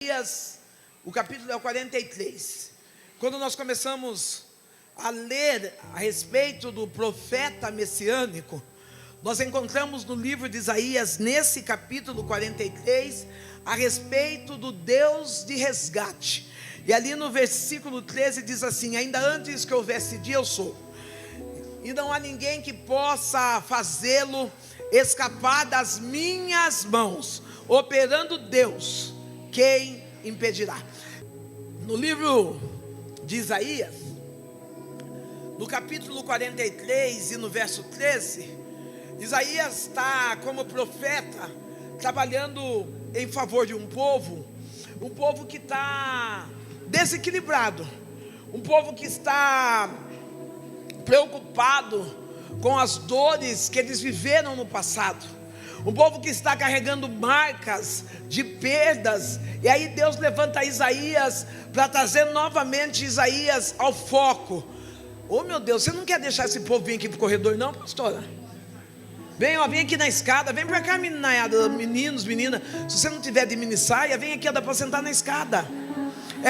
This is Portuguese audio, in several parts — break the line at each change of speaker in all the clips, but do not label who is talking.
Isaías, o capítulo é o 43. Quando nós começamos a ler a respeito do profeta messiânico, nós encontramos no livro de Isaías, nesse capítulo 43, a respeito do Deus de resgate. E ali no versículo 13 diz assim: ainda antes que houvesse dia, eu sou, e não há ninguém que possa fazê-lo escapar das minhas mãos. Operando Deus, quem impedirá? No livro de Isaías, no capítulo 43 e no verso 13, Isaías está como profeta, trabalhando em favor de um povo que está desequilibrado, um povo que está preocupado com as dores que eles viveram no passado, um povo que está carregando marcas de perdas. E aí Deus levanta Isaías para trazer novamente Isaías ao foco. Oh meu Deus, você não quer deixar esse povo vir aqui para o corredor não, pastora? Vem aqui na escada, vem para cá, meninada, meninos, menina. Se você não tiver de mini saia, vem aqui, dá para sentar na escada.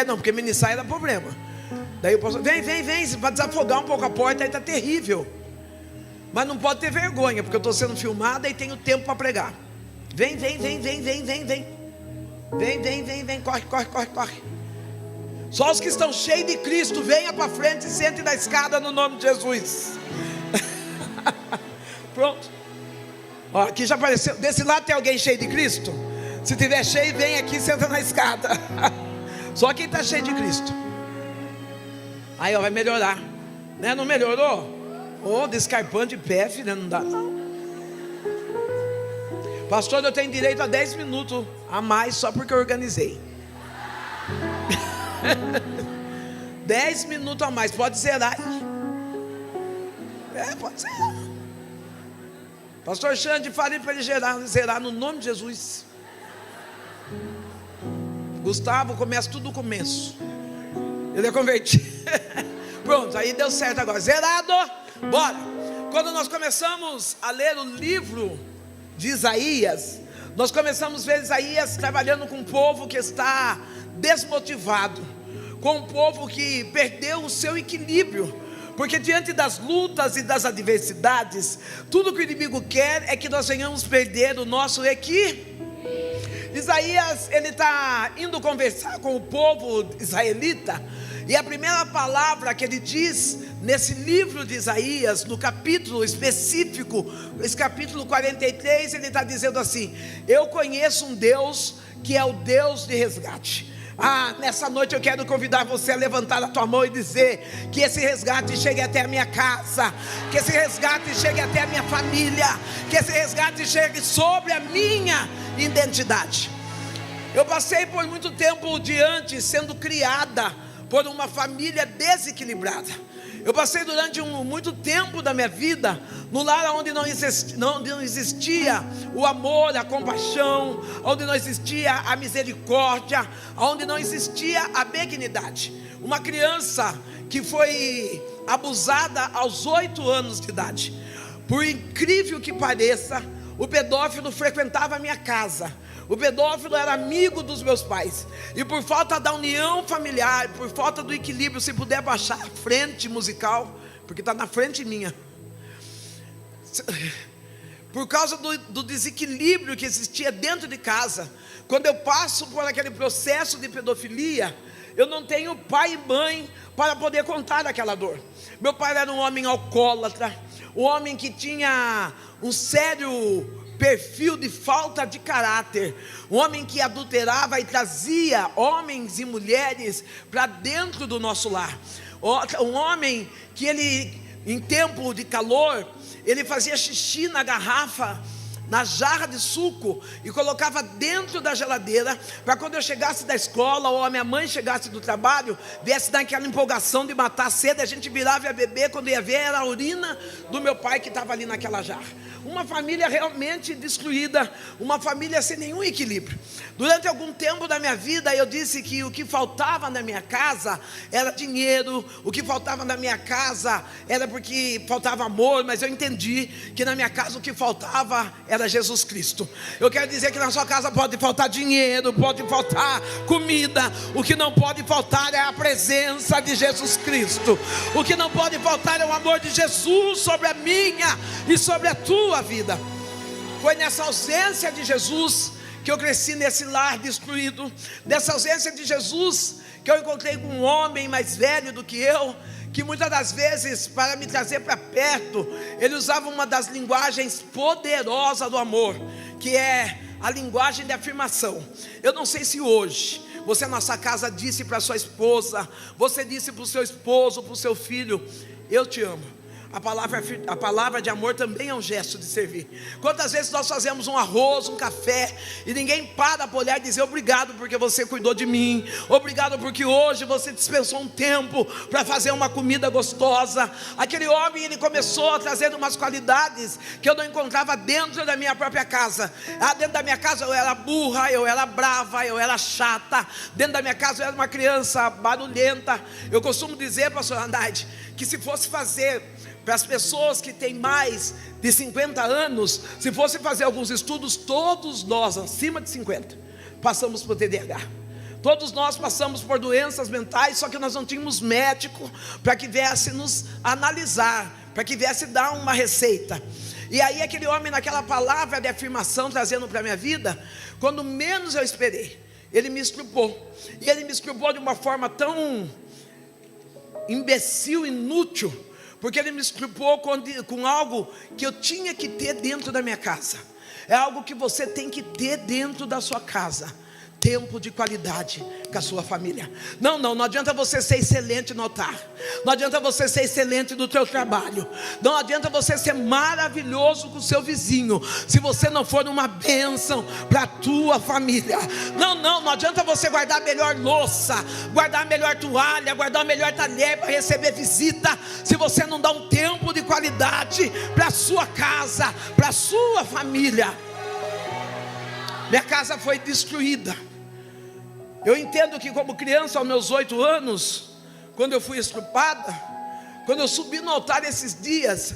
Não, porque mini saia dá problema. Daí eu posso, vem, para desafogar um pouco a porta, aí está terrível. Mas não pode ter vergonha, porque eu estou sendo filmada e tenho tempo para pregar. Vem, corre. Só os que estão cheios de Cristo, venha para frente e sente na escada no nome de Jesus. Pronto. Ó, aqui já apareceu. Desse lado tem alguém cheio de Cristo? Se tiver cheio, vem aqui e senta na escada. Só quem está cheio de Cristo. Aí ó, vai melhorar, né? Não melhorou? Descarpando de pé, filha, não dá não. Pastor, eu tenho direito a 10 minutos a mais só porque eu organizei. 10 minutos a mais, pode zerar aí. Pode zerar. Pastor Xande, falei para ele zerar no nome de Jesus. Gustavo, começa tudo do começo. Ele é convertido. Pronto, aí deu certo agora. Zerado. Bora. Quando nós começamos a ler o livro de Isaías, nós começamos a ver Isaías trabalhando com um povo que está desmotivado, com um povo que perdeu o seu equilíbrio, porque diante das lutas e das adversidades, tudo que o inimigo quer é que nós venhamos perder o nosso equilíbrio. Isaías, ele está indo conversar com o povo israelita, e a primeira palavra que ele diz nesse livro de Isaías, no capítulo específico, esse capítulo 43, ele está dizendo assim: eu conheço um Deus que é o Deus de resgate. Nessa noite eu quero convidar você a levantar a tua mão e dizer que esse resgate chegue até a minha casa, que esse resgate chegue até a minha família, que esse resgate chegue sobre a minha identidade. Eu passei por muito tempo sendo criada por uma família desequilibrada. Eu passei durante muito tempo da minha vida no lar onde não existia o amor, a compaixão, onde não existia a misericórdia, onde não existia a benignidade. Uma criança que foi abusada aos 8 anos de idade. Por incrível que pareça, o pedófilo frequentava a minha casa. O pedófilo era amigo dos meus pais. E por falta da união familiar, por falta do equilíbrio, se puder baixar a frente musical, porque está na frente minha. Por causa do desequilíbrio que existia dentro de casa, quando eu passo por aquele processo de pedofilia, eu não tenho pai e mãe para poder contar aquela dor. Meu pai era um homem alcoólatra, um homem que tinha um sério perfil de falta de caráter, um homem que adulterava e trazia homens e mulheres para dentro do nosso lar, um homem que ele, em tempo de calor, ele fazia xixi na garrafa, na jarra de suco, e colocava dentro da geladeira, para quando eu chegasse da escola, ou a minha mãe chegasse do trabalho, viesse daquela empolgação de matar a sede, a gente virava e ia beber, quando ia ver era a urina do meu pai que estava ali naquela jarra. Uma família realmente destruída, uma família sem nenhum equilíbrio. Durante algum tempo da minha vida, eu disse que o que faltava na minha casa era dinheiro, o que faltava na minha casa era porque faltava amor, mas eu entendi que na minha casa o que faltava era era Jesus Cristo. Eu quero dizer que na sua casa pode faltar dinheiro, pode faltar comida, o que não pode faltar é a presença de Jesus Cristo. O que não pode faltar é o amor de Jesus sobre a minha e sobre a tua vida. Foi nessa ausência de Jesus que eu cresci nesse lar destruído. Nessa ausência de Jesus que eu encontrei com um homem mais velho do que eu, que muitas das vezes, para me trazer para perto, ele usava uma das linguagens poderosas do amor, que é a linguagem de afirmação. Eu não sei se hoje você na sua casa disse para sua esposa, você disse para o seu esposo, para o seu filho: eu te amo. A palavra de amor também é um gesto de servir. Quantas vezes nós fazemos um arroz, um café, e ninguém para para olhar e dizer: obrigado porque você cuidou de mim, obrigado porque hoje você dispensou um tempo para fazer uma comida gostosa. Aquele homem, ele começou a trazer umas qualidades que eu não encontrava dentro da minha própria casa. Dentro da minha casa eu era burra, eu era brava, eu era chata. Dentro da minha casa eu era uma criança barulhenta. Eu costumo dizer, pastor Andrade, que se fosse fazer para as pessoas que têm mais de 50 anos, se fosse fazer alguns estudos, todos nós acima de 50 passamos por TDAH. Todos nós passamos por doenças mentais, só que nós não tínhamos médico para que viesse nos analisar, para que viesse dar uma receita. E aí aquele homem, naquela palavra de afirmação trazendo para a minha vida, quando menos eu esperei, ele me estrupou. E ele me estrupou de uma forma tão imbecil, inútil, porque ele me estrupou com algo que eu tinha que ter dentro da minha casa. É algo que você tem que ter dentro da sua casa: tempo de qualidade com a sua família. Não adianta você ser excelente no altar, não adianta você ser excelente no teu trabalho, não adianta você ser maravilhoso com o seu vizinho, se você não for uma bênção para a tua família. Não adianta você guardar melhor louça, guardar melhor toalha, guardar melhor talher para receber visita, se você não dá um tempo de qualidade para a sua casa, para a sua família. Minha casa foi destruída. Eu entendo que como criança, aos meus 8 anos, quando eu fui estrupada, quando eu subi no altar esses dias,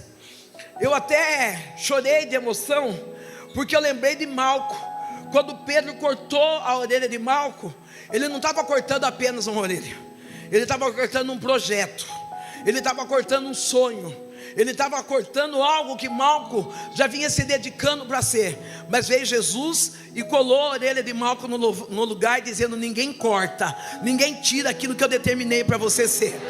eu até chorei de emoção, porque eu lembrei de Malco. Quando Pedro cortou a orelha de Malco, ele não estava cortando apenas uma orelha, ele estava cortando um projeto, ele estava cortando um sonho, ele estava cortando algo que Malco já vinha se dedicando para ser. Mas veio Jesus e colou a orelha de Malco no lugar, dizendo: ninguém corta, ninguém tira aquilo que eu determinei para você ser.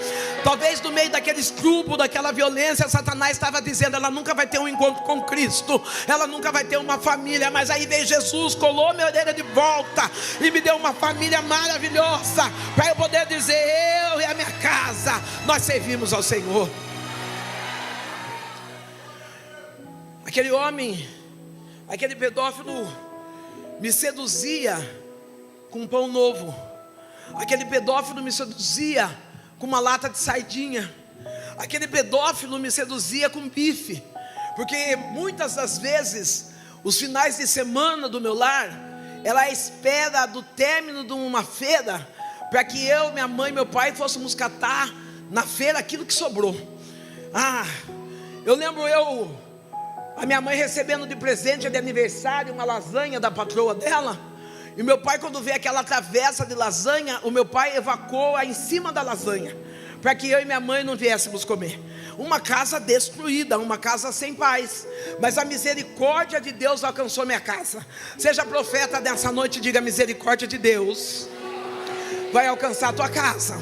Talvez no meio daquele estrupo, daquela violência, Satanás estava dizendo: ela nunca vai ter um encontro com Cristo, ela nunca vai ter uma família. Mas aí veio Jesus, colou minha orelha de volta e me deu uma família maravilhosa, para eu poder dizer: eu e a minha casa, nós servimos ao Senhor. Aquele homem, aquele pedófilo me seduzia com pão novo. Aquele pedófilo me seduzia com uma lata de sardinha. Aquele pedófilo me seduzia com bife. Porque muitas das vezes, os finais de semana do meu lar, ela é a espera do término de uma feira, para que eu, minha mãe e meu pai fôssemos catar na feira aquilo que sobrou. Eu lembro a minha mãe recebendo de presente de aniversário uma lasanha da patroa dela. E meu pai, quando vê aquela travessa de lasanha, o meu pai evacuou em cima da lasanha, para que eu e minha mãe não viéssemos comer. Uma casa destruída, uma casa sem paz. Mas a misericórdia de Deus alcançou minha casa. Seja profeta nessa noite, diga: a misericórdia de Deus vai alcançar a tua casa.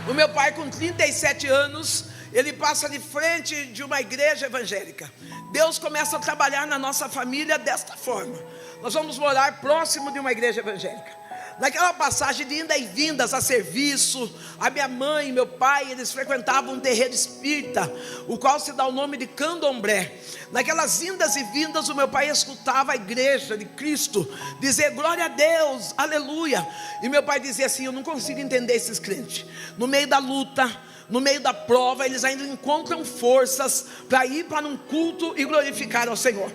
O meu pai, com 37 anos, ele passa de frente de uma igreja evangélica. Deus começa a trabalhar na nossa família desta forma. Nós vamos morar próximo de uma igreja evangélica. Naquela passagem de indas e vindas a serviço, a minha mãe e meu pai, eles frequentavam um terreiro espírita, o qual se dá o nome de Candomblé. Naquelas indas e vindas, o meu pai escutava a igreja de Cristo dizer: glória a Deus, aleluia. E meu pai dizia assim: eu não consigo entender esses crentes. No meio da luta, no meio da prova, eles ainda encontram forças para ir para um culto e glorificar ao Senhor.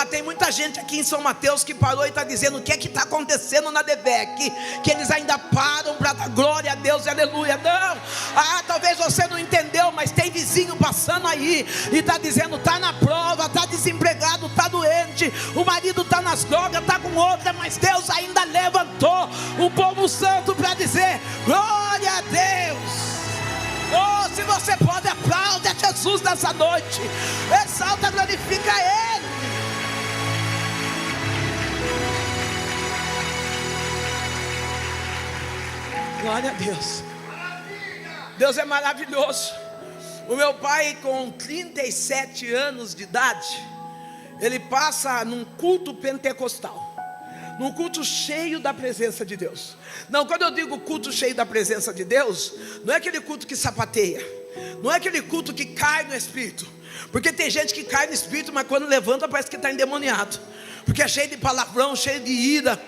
Tem muita gente aqui em São Mateus que parou e está dizendo: o que é que está acontecendo na DEVEC, que eles ainda param para dar glória a Deus e aleluia. Não, talvez você não entendeu, mas tem vizinho passando aí e está dizendo: está na prova, está desempregado, está doente, doente, o marido está nas drogas, está com outra, mas Deus ainda levantou um povo santo para dizer: glória a Deus. Oh, se você pode, aplaude a Jesus nessa noite, exalta, glorifica Ele. Glória a Deus. Deus é maravilhoso. O meu pai, com 37 anos de idade, ele passa num culto pentecostal, num culto cheio da presença de Deus. Não, quando eu digo culto cheio da presença de Deus, não é aquele culto que sapateia, não é aquele culto que cai no espírito, porque tem gente que cai no espírito, mas quando levanta parece que está endemoniado, porque é cheio de palavrão, cheio de ira.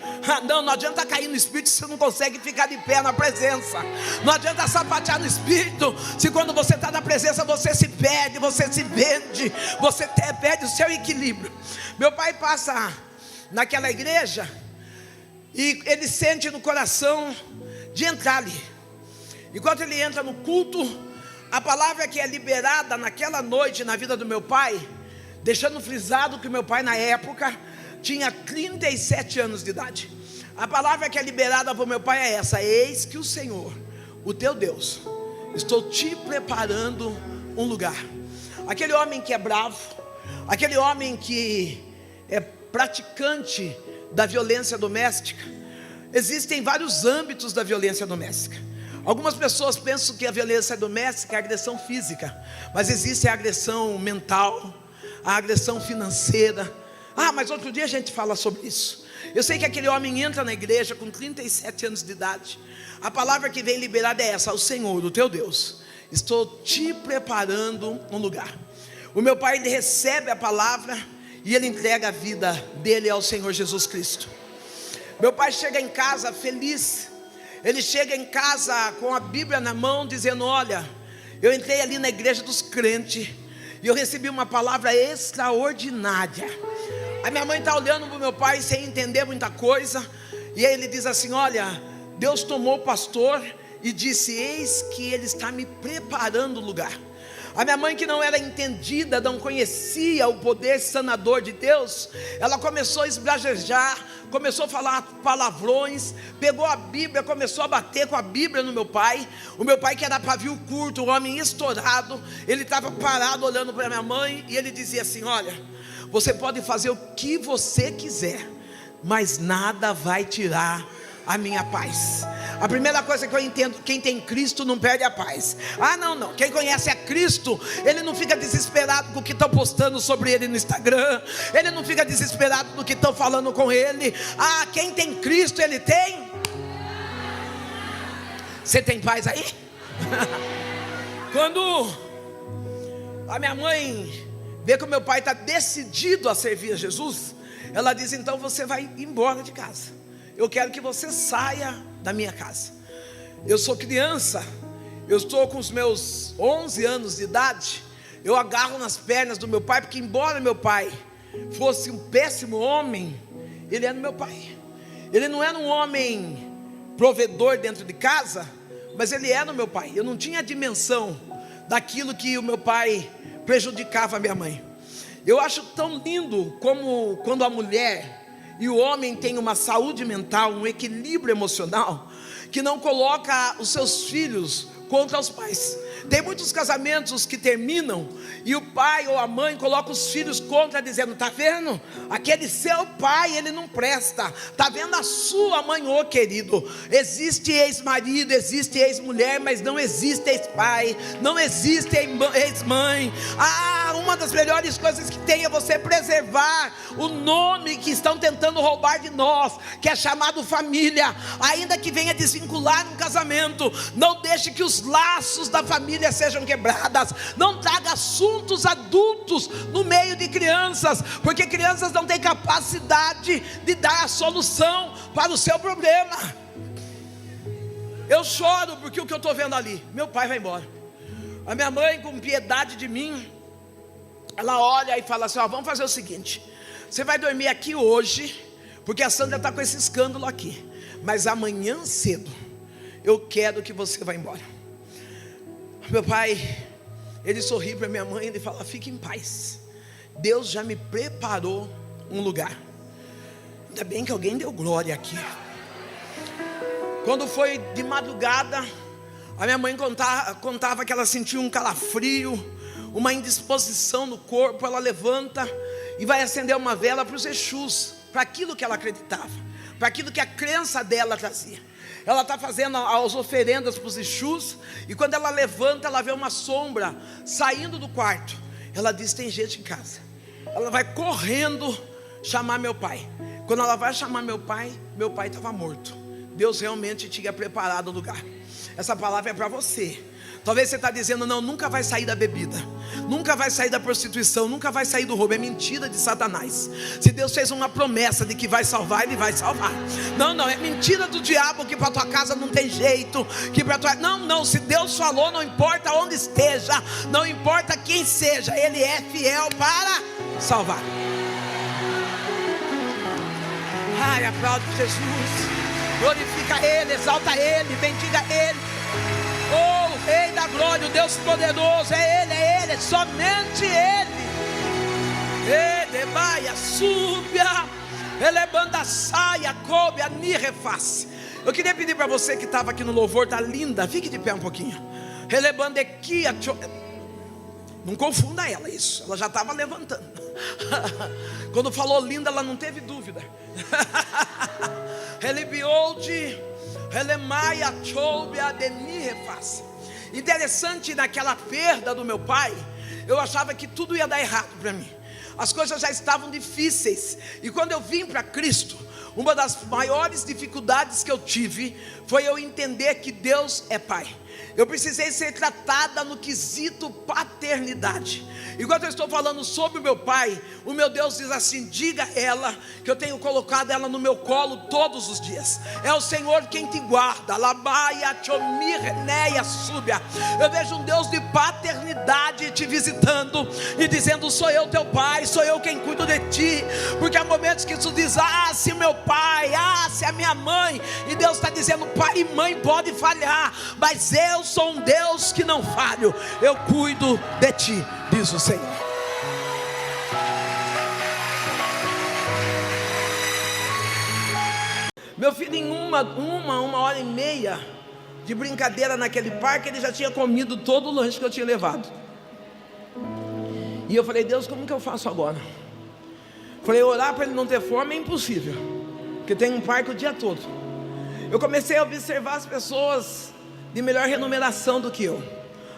Não adianta cair no espírito se você não consegue ficar de pé na presença. Não adianta sapatear no espírito se quando você está na presença você se perde, você se vende, você perde o seu equilíbrio. Meu pai passa naquela igreja e ele sente no coração de entrar ali. Enquanto ele entra no culto, a palavra que é liberada naquela noite na vida do meu pai, deixando frisado que o meu pai na época tinha 37 anos de idade. A palavra que é liberada para o meu pai é essa: eis que o Senhor, o teu Deus, estou te preparando um lugar. Aquele homem que é bravo, aquele homem que é praticante da violência doméstica. Existem vários âmbitos da violência doméstica. Algumas pessoas pensam que a violência doméstica é agressão física, mas existe a agressão mental, a agressão financeira. Mas outro dia a gente fala sobre isso. Eu sei que aquele homem entra na igreja com 37 anos de idade. A palavra que vem liberada é essa: o Senhor, o teu Deus, estou te preparando um lugar. O meu pai, ele recebe a palavra e ele entrega a vida dele ao Senhor Jesus Cristo. Meu pai chega em casa feliz. Ele chega em casa com a Bíblia na mão, dizendo: olha, eu entrei ali na igreja dos crentes e eu recebi uma palavra extraordinária. A minha mãe está olhando para o meu pai sem entender muita coisa, e aí ele diz assim: olha, Deus tomou o pastor e disse: eis que Ele está me preparando o lugar. A minha mãe, que não era entendida, não conhecia o poder sanador de Deus, ela começou a esbravejar, começou a falar palavrões, pegou a Bíblia, começou a bater com a Bíblia no meu pai. O meu pai, que era pavio curto, um homem estourado, ele estava parado olhando para minha mãe, e ele dizia assim: olha, você pode fazer o que você quiser, mas nada vai tirar a minha paz. A primeira coisa que eu entendo: quem tem Cristo não perde a paz. Não, quem conhece a Cristo, ele não fica desesperado com o que estão postando sobre ele no Instagram, ele não fica desesperado do que estão falando com ele. Quem tem Cristo, ele tem. Você tem paz aí? Quando a minha mãe vê que o meu pai está decidido a servir a Jesus, ela diz: então você vai embora de casa, eu quero que você saia da minha casa. Eu sou criança, eu estou com os meus 11 anos de idade, eu agarro nas pernas do meu pai, porque embora meu pai fosse um péssimo homem, ele era meu pai. Ele não era um homem provedor dentro de casa, mas ele era o meu pai. Eu não tinha a dimensão daquilo que o meu pai prejudicava a minha mãe. Eu acho tão lindo como quando a mulher e o homem têm uma saúde mental, um equilíbrio emocional, que não coloca os seus filhos contra os pais. Tem muitos casamentos que terminam e o pai ou a mãe coloca os filhos contra, dizendo: tá vendo? Aquele seu pai, ele não presta. Tá vendo a sua mãe? Ô querido, existe ex-marido, existe ex-mulher, mas não existe ex-pai, não existe ex-mãe. Uma das melhores coisas que tem é você preservar o nome que estão tentando roubar de nós, que é chamado família. Ainda que venha desvincular um casamento, não deixe que os laços da família sejam quebradas. Não traga assuntos adultos no meio de crianças, porque crianças não têm capacidade de dar a solução para o seu problema. Eu choro porque o que eu estou vendo ali, meu pai vai embora. A minha mãe, com piedade de mim, ela olha e fala assim: vamos fazer o seguinte, você vai dormir aqui hoje, porque a Sandra está com esse escândalo aqui, mas amanhã cedo eu quero que você vá embora. Meu pai, ele sorri para minha mãe e ele fala: fique em paz, Deus já me preparou um lugar. Ainda bem que alguém deu glória aqui. Quando foi de madrugada, a minha mãe contava que ela sentia um calafrio, uma indisposição no corpo. Ela levanta e vai acender uma vela para os Exus, para aquilo que ela acreditava, para aquilo que a crença dela trazia. Ela está fazendo as oferendas para os Exus, e quando ela levanta, ela vê uma sombra saindo do quarto. Ela diz: tem gente em casa. Ela vai correndo chamar meu pai. Quando ela vai chamar meu pai estava morto. Deus realmente tinha preparado o lugar. Essa palavra é para você. Talvez você está dizendo: não, nunca vai sair da bebida, nunca vai sair da prostituição, nunca vai sair do roubo. É mentira de Satanás. Se Deus fez uma promessa de que vai salvar, Ele vai salvar. Não, é mentira do diabo que para tua casa não tem jeito, que para tua... Não, se Deus falou, não importa onde esteja, não importa quem seja, Ele é fiel para salvar. Ai, aplaude Jesus, glorifica Ele, exalta Ele, bendiga Ele. Oh, o Rei da Glória, o Deus poderoso, é Ele, somente Ele. Ele vai, súbia, ele banda saia, coube, a nirreface. Eu queria pedir para você que estava aqui no louvor, tá linda, fique de pé um pouquinho. Ele banda aqui, não confunda ela, isso, ela já estava levantando. Quando falou linda, ela não teve dúvida. Ele biolde, ele maia, choube, a nirreface. Interessante, naquela perda do meu pai, eu achava que tudo ia dar errado para mim. As coisas já estavam difíceis. E quando eu vim para Cristo, uma das maiores dificuldades que eu tive foi eu entender que Deus é Pai. Eu precisei ser tratada no quesito paternidade. Enquanto eu estou falando sobre o meu pai, o meu Deus diz assim: diga a ela que eu tenho colocado ela no meu colo todos os dias. É o Senhor quem te guarda. Eu vejo um Deus de paternidade te visitando e dizendo: sou eu teu pai, sou eu quem cuido de ti. Porque há momentos que tu diz: ah, se meu pai, ah, se a minha mãe. E Deus está dizendo: pai e mãe pode falhar, mas eu sou um Deus que não falho. Eu cuido de ti, diz o Senhor. Meu filho, em uma hora e meia de brincadeira naquele parque, ele já tinha comido todo o lanche que eu tinha levado. E eu falei: Deus, como que eu faço agora? Falei: orar para ele não ter fome é impossível, porque tem um parque o dia todo. Eu comecei a observar as pessoas de melhor remuneração do que eu.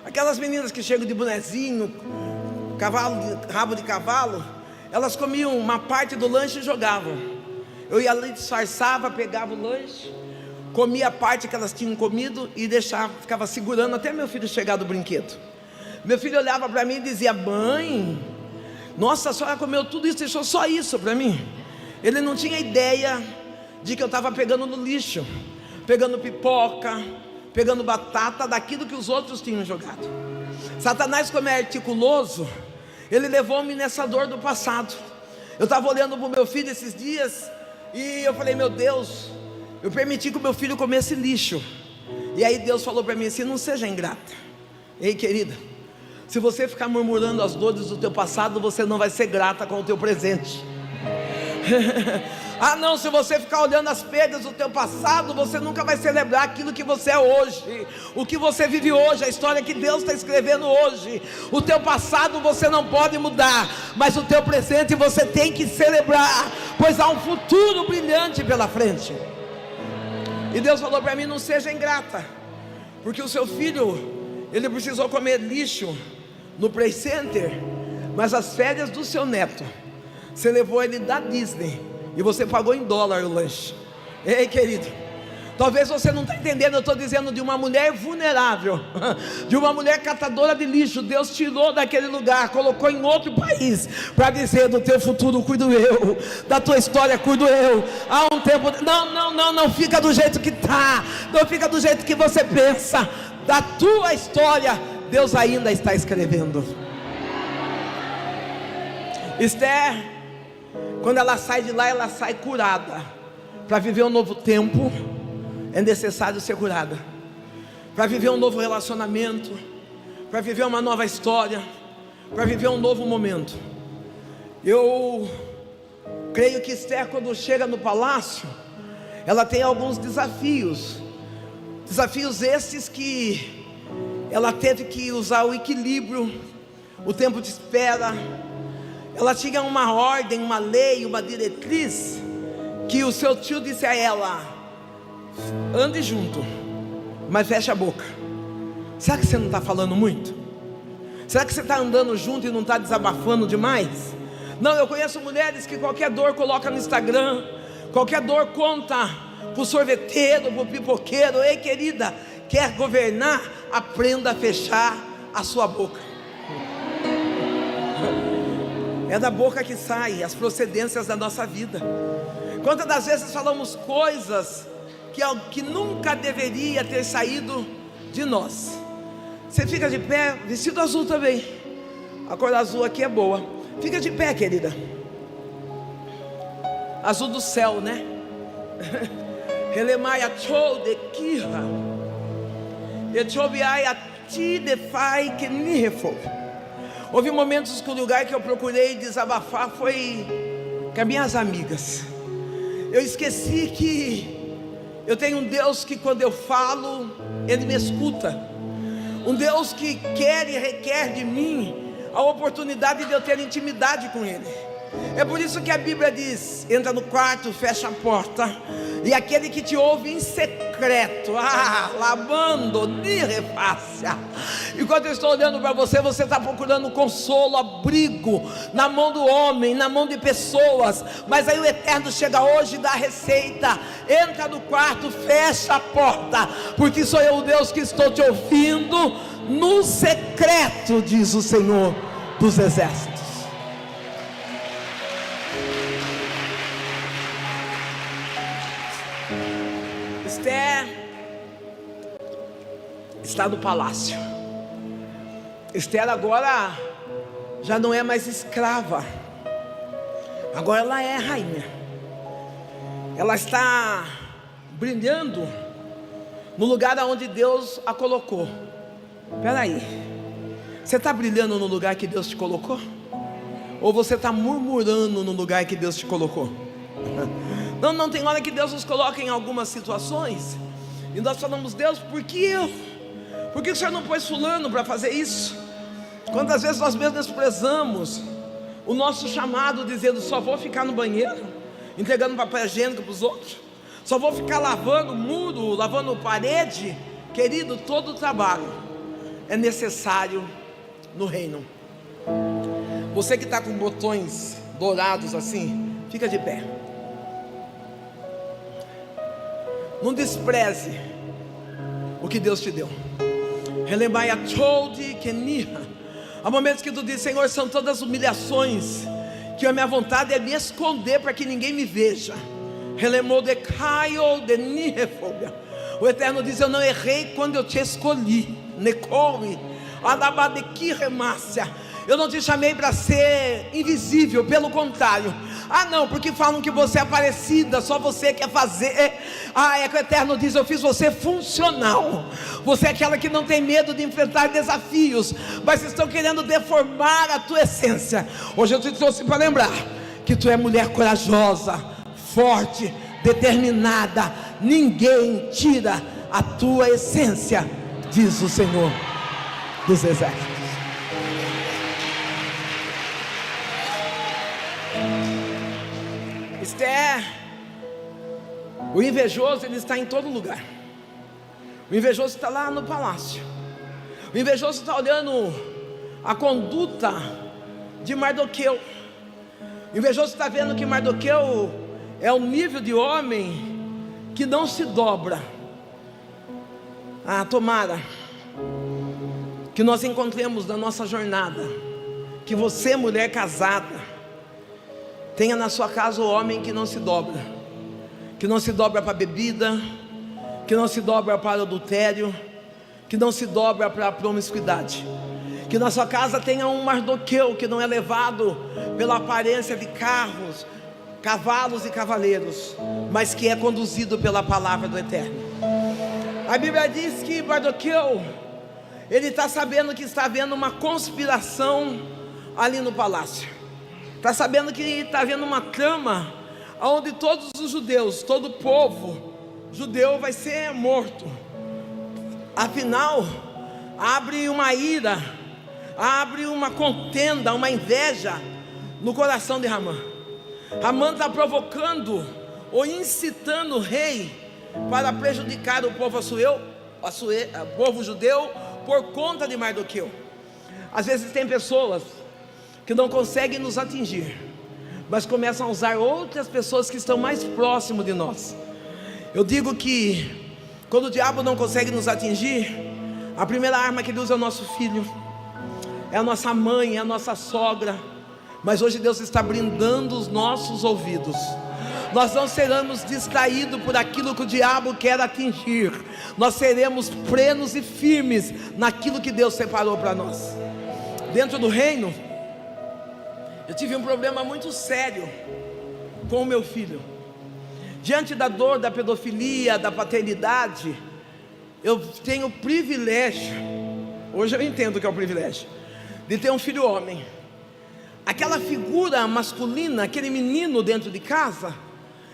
Aquelas meninas que chegam de bonezinho, rabo de cavalo, elas comiam uma parte do lanche e jogavam. Eu ia ali, disfarçava, pegava o lanche, comia a parte que elas tinham comido e deixava, ficava segurando até meu filho chegar do brinquedo. Meu filho olhava para mim e dizia: mãe, nossa, a senhora comeu tudo isso, deixou só isso para mim. Ele não tinha ideia de que eu estava pegando no lixo, pegando pipoca, pegando batata daquilo que os outros tinham jogado. Satanás, como é articuloso, ele levou-me nessa dor do passado. Eu estava olhando para o meu filho esses dias e eu falei: meu Deus, eu permiti que o meu filho comesse lixo. E aí Deus falou para mim assim: não seja ingrata. Ei, querida, se você ficar murmurando as dores do teu passado, você não vai ser grata com o teu presente. Ah não, se você ficar olhando as perdas do teu passado, você nunca vai celebrar aquilo que você é hoje, o que você vive hoje, a história que Deus está escrevendo hoje. O teu passado você não pode mudar, mas o teu presente você tem que celebrar, pois há um futuro brilhante pela frente. E Deus falou para mim: não seja ingrata, porque o seu filho, ele precisou comer lixo no Play Center, mas as férias do seu neto, você levou ele da Disney e você pagou em dólar o lanche. Ei, querido, talvez você não está entendendo. Eu estou dizendo de uma mulher vulnerável, de uma mulher catadora de lixo. Deus tirou daquele lugar, colocou em outro país, para dizer: do teu futuro cuido eu, da tua história cuido eu. Há um tempo, não fica do jeito que está, não fica do jeito que você pensa. Da tua história, Deus ainda está escrevendo. Esther, quando ela sai de lá, ela sai curada. Para viver um novo tempo, é necessário ser curada. Para viver um novo relacionamento, para viver uma nova história, para viver um novo momento. Eu Creio que Esther, quando chega no palácio, ela tem alguns desafios. Desafios esses que ela teve que usar o equilíbrio, o tempo de espera. Ela tinha uma ordem, uma lei, uma diretriz, que o seu tio disse a ela: ande junto, mas feche a boca. Será que você não está falando muito? Será que você está andando junto e não está desabafando demais? Não, eu conheço mulheres que qualquer dor coloca no Instagram, qualquer dor conta pro sorveteiro, pro pipoqueiro. Ei, querida, quer governar? Aprenda a fechar a sua boca. É da boca que saem as procedências da nossa vida. Quantas das vezes falamos coisas que nunca deveria ter saído de nós? Você fica de pé, vestido azul também. A cor azul aqui é boa. Fica de pé, querida. Azul do céu, né? Relemaia chou de kirra. Echobiaia ti de fai que nihefo. Houve momentos que o lugar que eu procurei desabafar foi com as minhas amigas. Eu esqueci que eu tenho um Deus que quando eu falo, Ele me escuta. Um Deus que quer e requer de mim a oportunidade de eu ter intimidade com Ele. É por isso que a Bíblia diz: entra no quarto, fecha a porta, e aquele que te ouve em secreto, lavando, ni refácia. Enquanto eu estou olhando para você, você está procurando consolo, abrigo na mão do homem, na mão de pessoas. Mas aí o Eterno chega hoje e dá a receita: entra no quarto, fecha a porta, porque sou eu o Deus que estou te ouvindo no secreto, diz o Senhor dos Exércitos. Esther está no palácio. Esther agora já não é mais escrava, agora ela é rainha. Ela está brilhando no lugar onde Deus a colocou. Espera aí, você está brilhando no lugar que Deus te colocou? Ou você está murmurando no lugar que Deus te colocou? Não tem hora que Deus nos coloca em algumas situações e nós falamos: Deus, por que eu? Por que o Senhor não pôs fulano para fazer isso? Quantas vezes nós menosprezamos o nosso chamado, dizendo: só vou ficar no banheiro, entregando papel higiênico para os outros, só vou ficar lavando muro, lavando parede. Querido, todo o trabalho é necessário no reino. Você que está com botões dourados assim, fica de pé. Não despreze o que Deus te deu. Há momentos que tu diz: Senhor, são todas humilhações, que a minha vontade é me esconder para que ninguém me veja. O Eterno diz: eu não errei quando eu te escolhi. Eu não te chamei para ser invisível, pelo contrário. Não, porque falam que você é parecida, só você quer fazer. É que o Eterno diz: eu fiz você funcional. Você é aquela que não tem medo de enfrentar desafios, mas estão querendo deformar a tua essência. Hoje eu te trouxe para lembrar que tu é mulher corajosa, forte, determinada. Ninguém tira a tua essência, diz o Senhor dos Exércitos. Esther, o invejoso, ele está em todo lugar. O invejoso está lá no palácio. O invejoso está olhando a conduta de Mardoqueu. O invejoso está vendo que Mardoqueu é um nível de homem que não se dobra. Tomara que nós encontremos na nossa jornada, que você, mulher casada, tenha na sua casa o homem que não se dobra. Que não se dobra para a bebida, que não se dobra para o adultério, que não se dobra para a promiscuidade. Que na sua casa tenha um Mardoqueu que não é levado pela aparência de carros, cavalos e cavaleiros, mas que é conduzido pela palavra do Eterno. A Bíblia diz que Mardoqueu, ele está sabendo que está havendo uma conspiração ali no palácio. Está sabendo que está havendo uma trama onde todos os judeus, todo o povo judeu vai ser morto. Afinal, abre uma ira, abre uma contenda, uma inveja no coração de Ramã. Ramã está provocando ou incitando o rei para prejudicar o povo povo judeu por conta de Mardoqueu. Às vezes tem pessoas que não conseguem nos atingir, mas começam a usar outras pessoas que estão mais próximo de nós. Eu digo que quando o diabo não consegue nos atingir, a primeira arma que ele usa é o nosso filho, é a nossa mãe, é a nossa sogra. Mas hoje Deus está brindando os nossos ouvidos. Nós não seremos distraídos por aquilo que o diabo quer atingir. Nós seremos plenos e firmes naquilo que Deus separou para nós. Dentro do reino, eu tive um problema muito sério com o meu filho. Diante da dor da pedofilia, da paternidade, eu tenho o privilégio, hoje eu entendo o que é o privilégio, de ter um filho homem. Aquela figura masculina, aquele menino dentro de casa,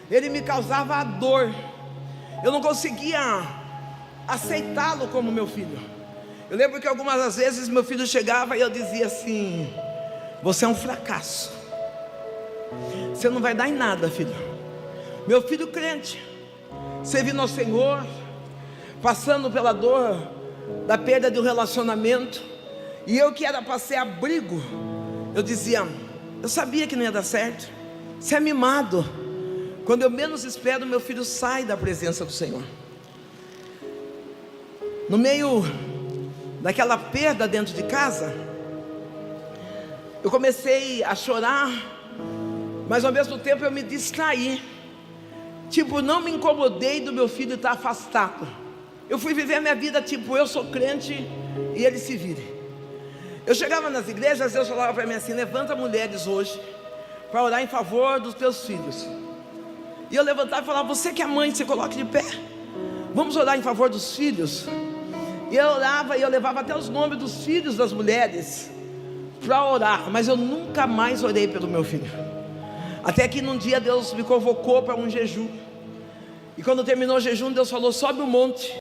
ele me causava a dor. Eu não conseguia aceitá-lo como meu filho. Eu lembro que algumas das vezes meu filho chegava e eu dizia assim: você é um fracasso, você não vai dar em nada, filho. Meu filho crente, servindo ao Senhor, passando pela dor da perda de um relacionamento, e eu que era para ser abrigo, eu dizia: eu sabia que não ia dar certo, você é mimado. Quando eu menos espero, meu filho sai da presença do Senhor. No meio daquela perda dentro de casa, eu comecei a chorar, mas ao mesmo tempo eu me distraí. Tipo, não me incomodei do meu filho estar afastado. Eu fui viver a minha vida tipo, eu sou crente e ele se vire. Eu chegava nas igrejas, Deus falava para mim assim: levanta mulheres hoje para orar em favor dos teus filhos. E eu levantava e falava: você que é mãe, se coloque de pé, vamos orar em favor dos filhos. E eu orava e eu levava até os nomes dos filhos das mulheres para orar, mas eu nunca mais orei pelo meu filho. Até que num dia Deus me convocou para um jejum, e quando terminou o jejum, Deus falou: sobe o monte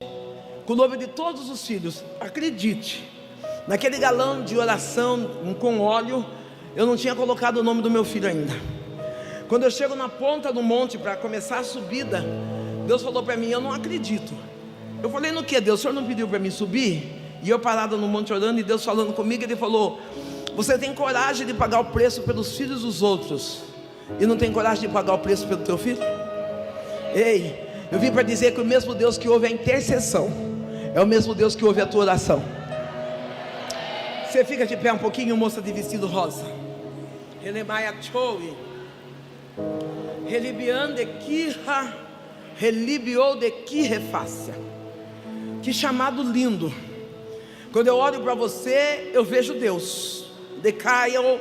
com o nome de todos os filhos. Acredite, naquele galão de oração com óleo, eu não tinha colocado o nome do meu filho ainda. Quando eu chego na ponta do monte para começar a subida, Deus falou para mim: eu não acredito. Eu falei: no que, Deus? O Senhor não pediu para mim subir? E eu parado no monte orando, e Deus falando comigo, Ele falou: você tem coragem de pagar o preço pelos filhos dos outros, e não tem coragem de pagar o preço pelo teu filho? Ei, eu vim para dizer que o mesmo Deus que ouve a intercessão é o mesmo Deus que ouve a tua oração. Você fica de pé um pouquinho, moça de vestido rosa. Relemaia choui, relibiande kirra, relibiou de kirrefácia. Que chamado lindo! Quando eu olho para você, eu vejo Deus. Decaio,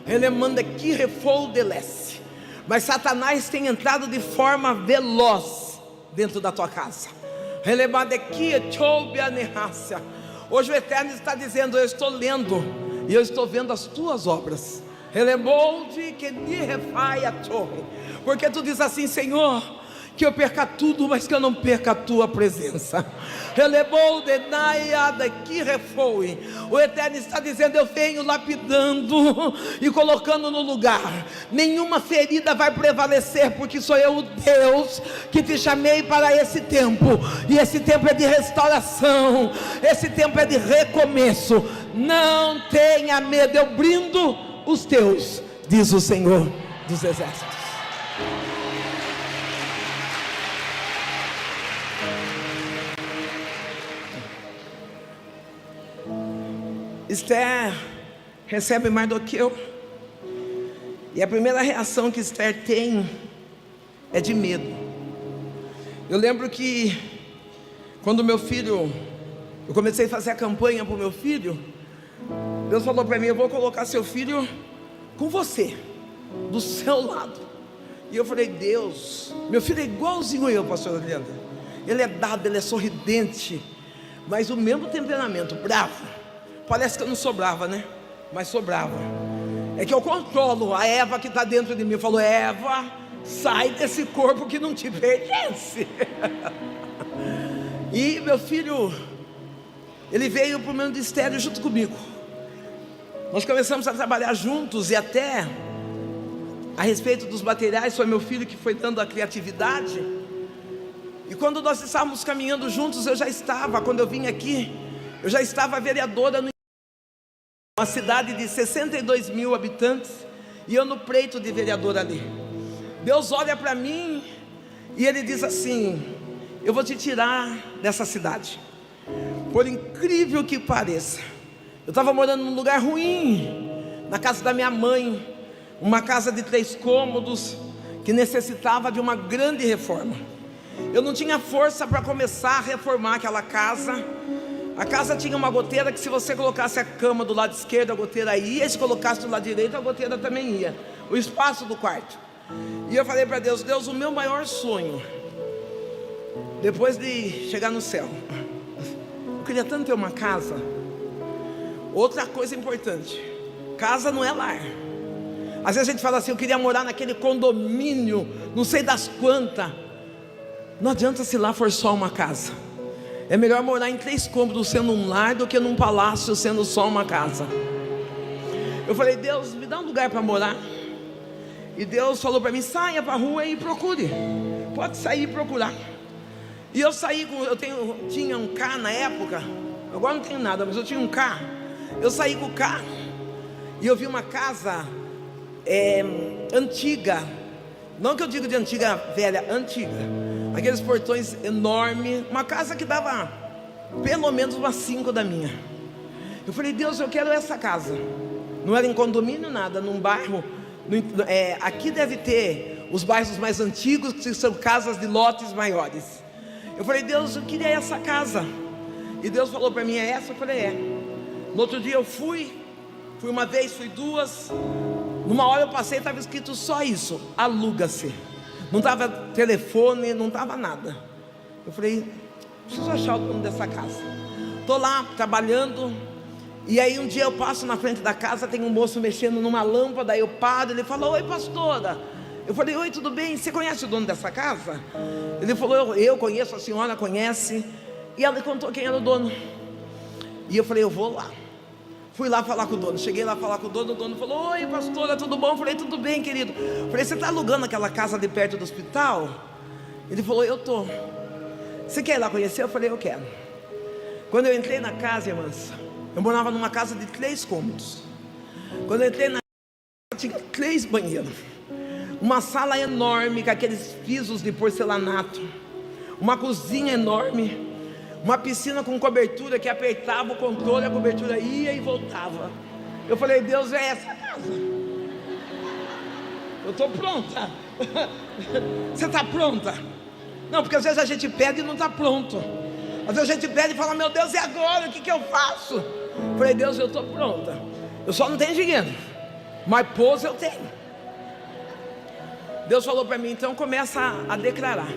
relemanda kirrefou delesse. Mas Satanás tem entrado de forma veloz dentro da tua casa. Relemanda kirrefou. Hoje o Eterno está dizendo: eu estou lendo e eu estou vendo as tuas obras. Porque tu diz assim: Senhor, que eu perca tudo, mas que eu não perca a tua presença. O Eterno está dizendo: eu venho lapidando e colocando no lugar. Nenhuma ferida vai prevalecer, porque sou eu o Deus que te chamei para esse tempo. E esse tempo é de restauração, esse tempo é de recomeço. Não tenha medo, eu brindo os teus, diz o Senhor dos Exércitos. Esther recebe Mardoqueu, e a primeira reação que Esther tem é de medo. Eu lembro que quando meu filho, eu comecei a fazer a campanha para o meu filho, Deus falou para mim: eu vou colocar seu filho com você, do seu lado. E eu falei: Deus, meu filho é igualzinho eu, pastor Adriano. Ele é dado, ele é sorridente, mas o mesmo temperamento, bravo. Parece que eu não sou brava, né? Mas sou brava. É que eu controlo a Eva que está dentro de mim. Falou: Eva, sai desse corpo que não te pertence. E meu filho, ele veio para o meu ministério junto comigo. Nós começamos a trabalhar juntos, e até a respeito dos materiais, foi meu filho que foi dando a criatividade. E quando nós estávamos caminhando juntos, quando eu vim aqui, eu já estava vereadora uma cidade de 62 mil habitantes, e eu no pleito de vereador ali. Deus olha para mim e Ele diz assim: eu vou te tirar dessa cidade. Por incrível que pareça, eu estava morando num lugar ruim, na casa da minha mãe, uma casa de 3 cômodos, que necessitava de uma grande reforma. Eu não tinha força para começar a reformar aquela casa. A casa tinha uma goteira que, se você colocasse a cama do lado esquerdo, a goteira ia, e se colocasse do lado direito, a goteira também ia. O espaço do quarto. E eu falei para Deus: Deus, o meu maior sonho, depois de chegar no céu, eu queria tanto ter uma casa. Outra coisa importante: casa não é lar. Às vezes a gente fala assim: eu queria morar naquele condomínio, não sei das quantas. Não adianta se lá for só uma casa. É melhor morar em 3 cômodos sendo um lar, do que num palácio sendo só uma casa. Eu falei: Deus, me dá um lugar para morar. E Deus falou para mim: saia para a rua e procure. Pode sair e procurar. E eu saí tinha um carro na época. Agora não tenho nada, mas eu tinha um carro. Eu saí com o carro e eu vi uma casa antiga. Não que eu digo de antiga velha, antiga. Aqueles portões enormes. Uma casa que dava pelo menos umas 5 da minha. Eu falei: Deus, eu quero essa casa. Não era em condomínio, nada, num bairro. Aqui deve ter os bairros mais antigos, que são casas de lotes maiores. Eu falei: Deus, eu queria essa casa. E Deus falou para mim: é essa? Eu falei: é. No outro dia eu fui uma vez, fui 2. Numa hora eu passei, estava escrito só isso: aluga-se. Não estava telefone, não estava nada. Eu falei: preciso achar o dono dessa casa. Estou lá trabalhando, e aí um dia eu passo na frente da casa, tem um moço mexendo numa lâmpada. Aí eu paro, ele falou: oi, pastora. Eu falei: oi, tudo bem? Você conhece o dono dessa casa? Ele falou: eu conheço, a senhora conhece. E ela contou quem era o dono. E eu falei: eu vou lá. Fui lá falar com o dono. Cheguei lá falar com o dono falou: oi, pastora, tudo bom? Eu falei: tudo bem, querido. Eu falei: você está alugando aquela casa de perto do hospital? Ele falou: eu estou. Você quer ir lá conhecer? Eu falei: eu quero. Quando eu entrei na casa, irmãs, eu morava numa casa de 3 cômodos. Quando eu entrei na casa, tinha 3 banheiros, uma sala enorme com aqueles pisos de porcelanato, uma cozinha enorme, uma piscina com cobertura que apertava o controle, a cobertura ia e voltava. Eu falei: Deus, é essa casa. Eu estou pronta. Você está pronta? Não, porque às vezes a gente pede e não está pronto. Às vezes a gente pede e fala: meu Deus, e agora? O que eu faço? Eu falei: Deus, eu estou pronta. Eu só não tenho dinheiro, mas pôs eu tenho. Deus falou para mim: então começa a declarar.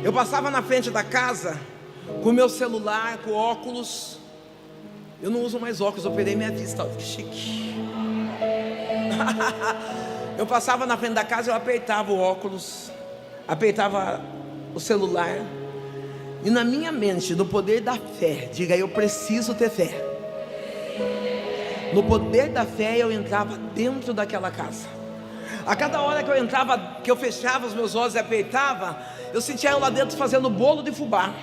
Eu passava na frente da casa com meu celular, com óculos. Eu não uso mais óculos, eu perdi minha vista. Que chique. Eu passava na frente da casa, eu apertava o óculos, apertava o celular, e na minha mente, no poder da fé, diga: eu preciso ter fé. No poder da fé, eu entrava dentro daquela casa. A cada hora que eu entrava, que eu fechava os meus olhos e apertava, eu sentia eu lá dentro fazendo bolo de fubá.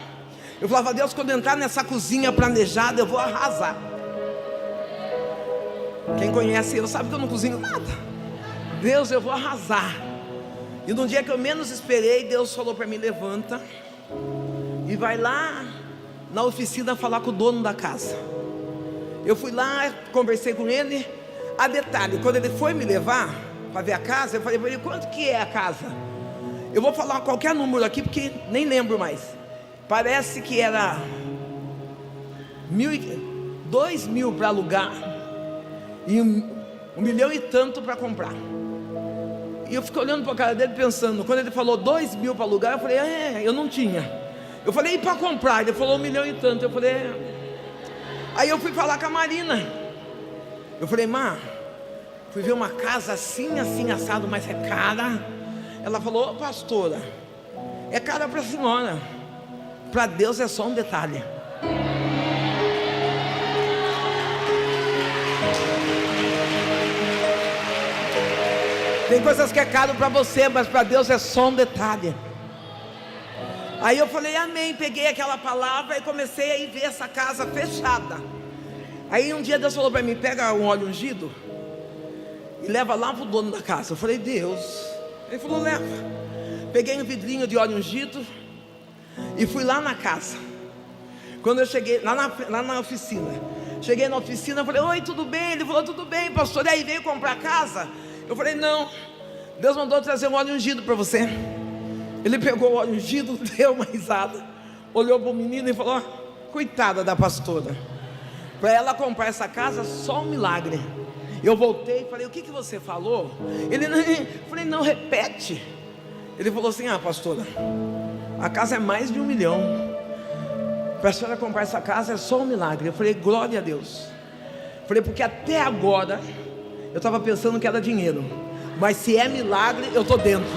Eu falava: Deus, quando eu entrar nessa cozinha planejada, eu vou arrasar. Quem conhece eu sabe que eu não cozinho nada. Deus, eu vou arrasar. E no dia que eu menos esperei, Deus falou para mim: levanta e vai lá na oficina falar com o dono da casa. Eu fui lá, conversei com ele. A detalhe, quando ele foi me levar para ver a casa, eu falei para ele: quanto que é a casa? Eu vou falar qualquer número aqui, porque nem lembro mais. Parece que era 2.000 para alugar e 1 milhão e tanto para comprar. E eu fiquei olhando para a cara dele pensando. Quando ele falou 2.000 para alugar, eu falei: eu não tinha. Eu falei: e para comprar? Ele falou 1 milhão e tanto. Eu falei: Aí eu fui falar com a Marina. Eu falei: fui ver uma casa assim, assim, assado, mas é cara. Ela falou: ô pastora, é cara para a senhora, para Deus é só um detalhe. Tem coisas que é caro para você, mas para Deus é só um detalhe. Aí eu falei amém, peguei aquela palavra e comecei a ir ver essa casa fechada. Aí um dia Deus falou para mim: pega um óleo ungido e leva lá para o dono da casa. Eu falei: Deus. Ele falou: leva. Peguei um vidrinho de óleo ungido e fui lá na casa. Quando eu cheguei lá na oficina, cheguei na oficina, eu falei: oi, tudo bem? Ele falou: tudo bem, pastor. E aí, veio comprar casa? Eu falei: não, Deus mandou trazer um óleo ungido para você. Ele pegou o óleo ungido, deu uma risada, olhou para o menino e falou: coitada da pastora, para ela comprar essa casa, só um milagre. Eu voltei e falei: o que você falou? Ele não, eu falei: não, repete. Ele falou assim: ah, pastora, a casa é mais de 1 milhão, para a senhora comprar essa casa é só um milagre. Eu falei: glória a Deus. Eu falei: porque até agora eu estava pensando que era dinheiro, mas se é milagre, eu estou dentro.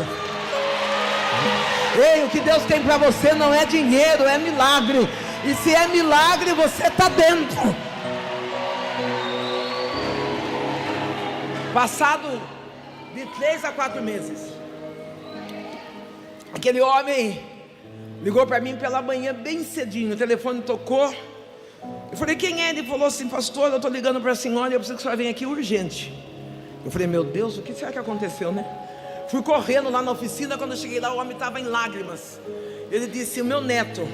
Ei, o que Deus tem para você não é dinheiro, é milagre. E se é milagre, você está dentro. Passado de 3 a 4 meses, aquele homem ligou para mim pela manhã bem cedinho. O telefone tocou. Eu falei: quem é? Ele falou assim: pastor, eu estou ligando para a senhora, eu preciso que a senhora venha aqui urgente. Eu falei: meu Deus, o que será que aconteceu, né? Fui correndo lá na oficina. Quando eu cheguei lá, o homem estava em lágrimas. Ele disse: o meu neto,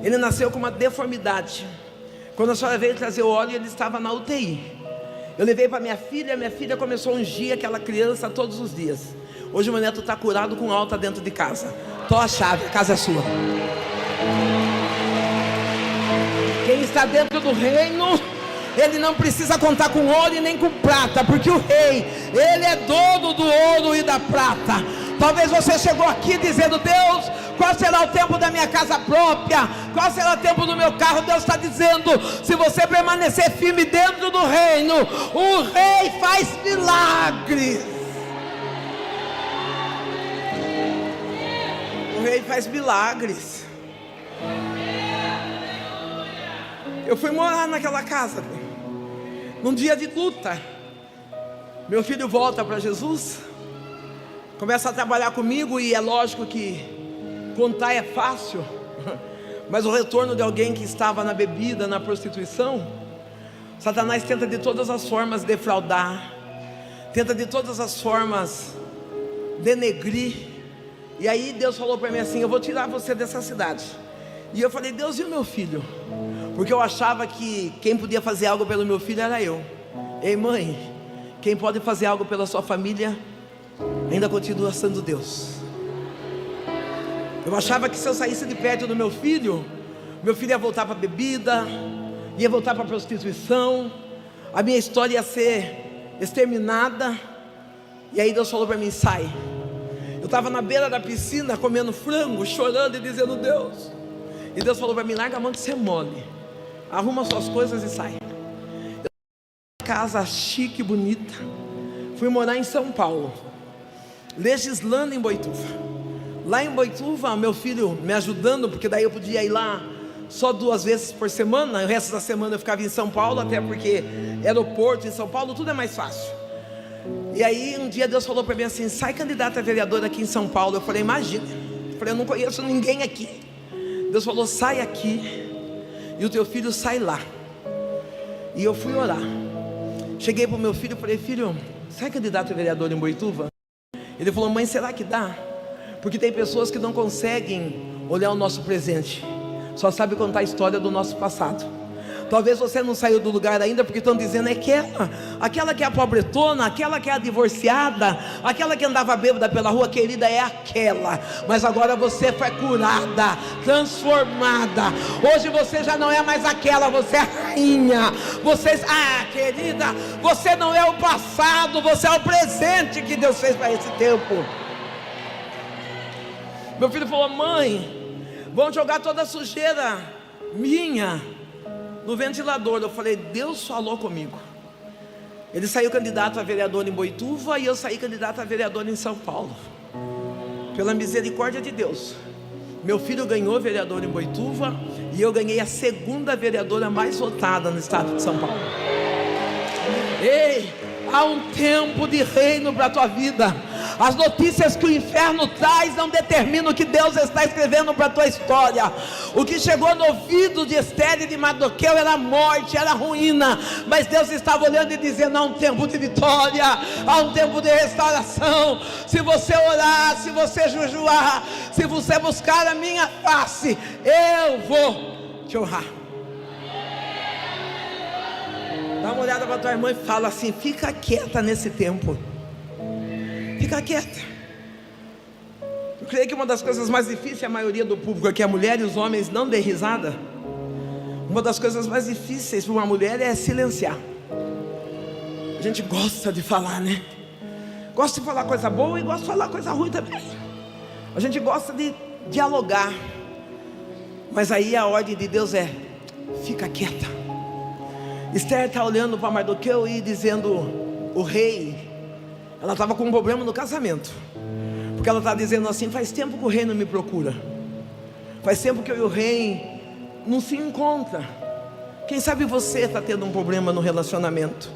ele nasceu com uma deformidade. Quando a senhora veio trazer o óleo, ele estava na UTI. Eu levei para minha filha começou a ungir aquela criança todos os dias. Hoje o meu neto está curado com alta dentro de casa. Tô a chave, a casa é sua. Quem está dentro do reino, ele não precisa contar com ouro e nem com prata, porque o rei, ele é dono do ouro e da prata. Talvez você chegou aqui dizendo: Deus, qual será o tempo da minha casa própria? Qual será o tempo do meu carro? Deus está dizendo: se você permanecer firme dentro do reino, o rei faz milagres. O rei faz milagres. Eu fui morar naquela casa num dia de luta. Meu filho volta para Jesus, começa a trabalhar comigo, e é lógico que contar é fácil, mas o retorno de alguém que estava na bebida, na prostituição, Satanás tenta de todas as formas defraudar, tenta de todas as formas denegrir. E aí Deus falou para mim assim: eu vou tirar você dessa cidade. E eu falei: Deus, e o meu filho? Porque eu achava que quem podia fazer algo pelo meu filho era eu. Ei, mãe, quem pode fazer algo pela sua família ainda continua sendo Deus. Eu achava que se eu saísse de perto do meu filho ia voltar para a bebida, ia voltar para a prostituição, a minha história ia ser exterminada. E aí Deus falou para mim: sai. Eu estava na beira da piscina comendo frango, chorando e dizendo: Deus. E Deus falou para mim: larga a mão de ser mole, arruma suas coisas e sai. Casa chique, bonita. Fui morar em São Paulo, legislando em Boituva. Lá em Boituva, meu filho me ajudando, porque daí eu podia ir lá só 2 vezes por semana. O resto da semana eu ficava em São Paulo, até porque aeroporto em São Paulo, tudo é mais fácil. E aí um dia Deus falou para mim assim: sai candidata a vereadora aqui em São Paulo. Eu falei: imagina. Eu falei: eu não conheço ninguém aqui. Deus falou: sai aqui e o teu filho sai lá. E eu fui orar. Cheguei para o meu filho e falei: filho, sai candidato a vereador em Boituva? Ele falou: mãe, será que dá? Porque tem pessoas que não conseguem olhar o nosso presente, só sabe contar a história do nosso passado. Talvez você não saiu do lugar ainda, porque estão dizendo: é aquela que é a pobretona, aquela que é a divorciada, aquela que andava bêbada pela rua. Querida, é aquela, mas agora você foi curada, transformada. Hoje você já não é mais aquela, você é a rainha. Querida, você não é o passado, você é o presente que Deus fez para esse tempo. Meu filho falou: mãe, vão jogar toda a sujeira minha no ventilador. Eu falei: Deus falou comigo. Ele saiu candidato a vereador em Boituva e eu saí candidato a vereador em São Paulo. Pela misericórdia de Deus, meu filho ganhou vereador em Boituva e eu ganhei a segunda vereadora mais votada no estado de São Paulo. Ei, há um tempo de reino para a tua vida. As notícias que o inferno traz não determinam o que Deus está escrevendo para a tua história. O que chegou no ouvido de Esther e de Mardoqueu era morte, era ruína, mas Deus estava olhando e dizendo: há um tempo de vitória, há um tempo de restauração. Se você orar, se você jejuar, se você buscar a minha face, eu vou te honrar. Dá uma olhada para tua irmã e fala assim: fica quieta nesse tempo. Fica quieta. Eu creio que uma das coisas mais difíceis, a maioria do público aqui, a mulher e os homens não dê risada. Uma das coisas mais difíceis para uma mulher é silenciar. A gente gosta de falar, né? Gosta de falar coisa boa e gosta de falar coisa ruim também. A gente gosta de dialogar. Mas aí a ordem de Deus é: fica quieta. Esther está olhando para Mardoqueu e dizendo: o rei... Ela estava com um problema no casamento, porque ela está dizendo assim: faz tempo que o rei não me procura, faz tempo que eu e o rei não se encontra. Quem sabe você está tendo um problema no relacionamento.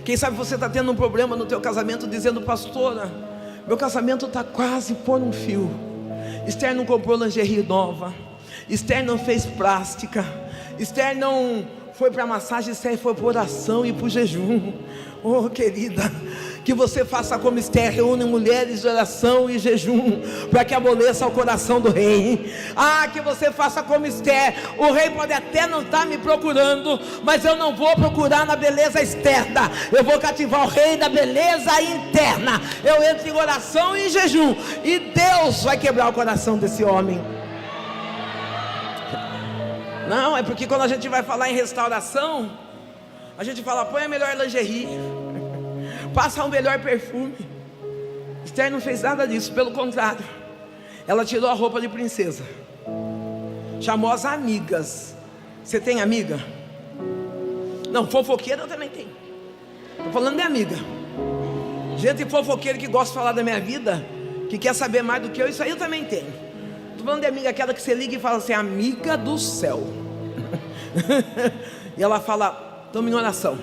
Quem sabe você está tendo um problema no teu casamento, dizendo: pastora, meu casamento está quase por um fio. Esther não comprou lingerie nova, Esther não fez plástica, Esther não foi para massagem, Esther foi para oração e para o jejum. Oh, querida, que você faça como Esther, reúne mulheres de oração e jejum, para que amoleça o coração do rei. Ah, que você faça como Esther: o rei pode até não estar me procurando, mas eu não vou procurar na beleza externa, eu vou cativar o rei da beleza interna. Eu entro em oração e em jejum, e Deus vai quebrar o coração desse homem. Não, é porque quando a gente vai falar em restauração, a gente fala: põe a melhor lingerie, passa o melhor perfume. Esther não fez nada disso, pelo contrário, ela tirou a roupa de princesa, chamou as amigas. Você tem amiga? Não, fofoqueira eu também tenho. Estou falando de amiga. Gente fofoqueira que gosta de falar da minha vida, que quer saber mais do que eu, isso aí eu também tenho. Estou falando de amiga, aquela que você liga e fala assim: amiga do céu. E ela fala: toma em oração.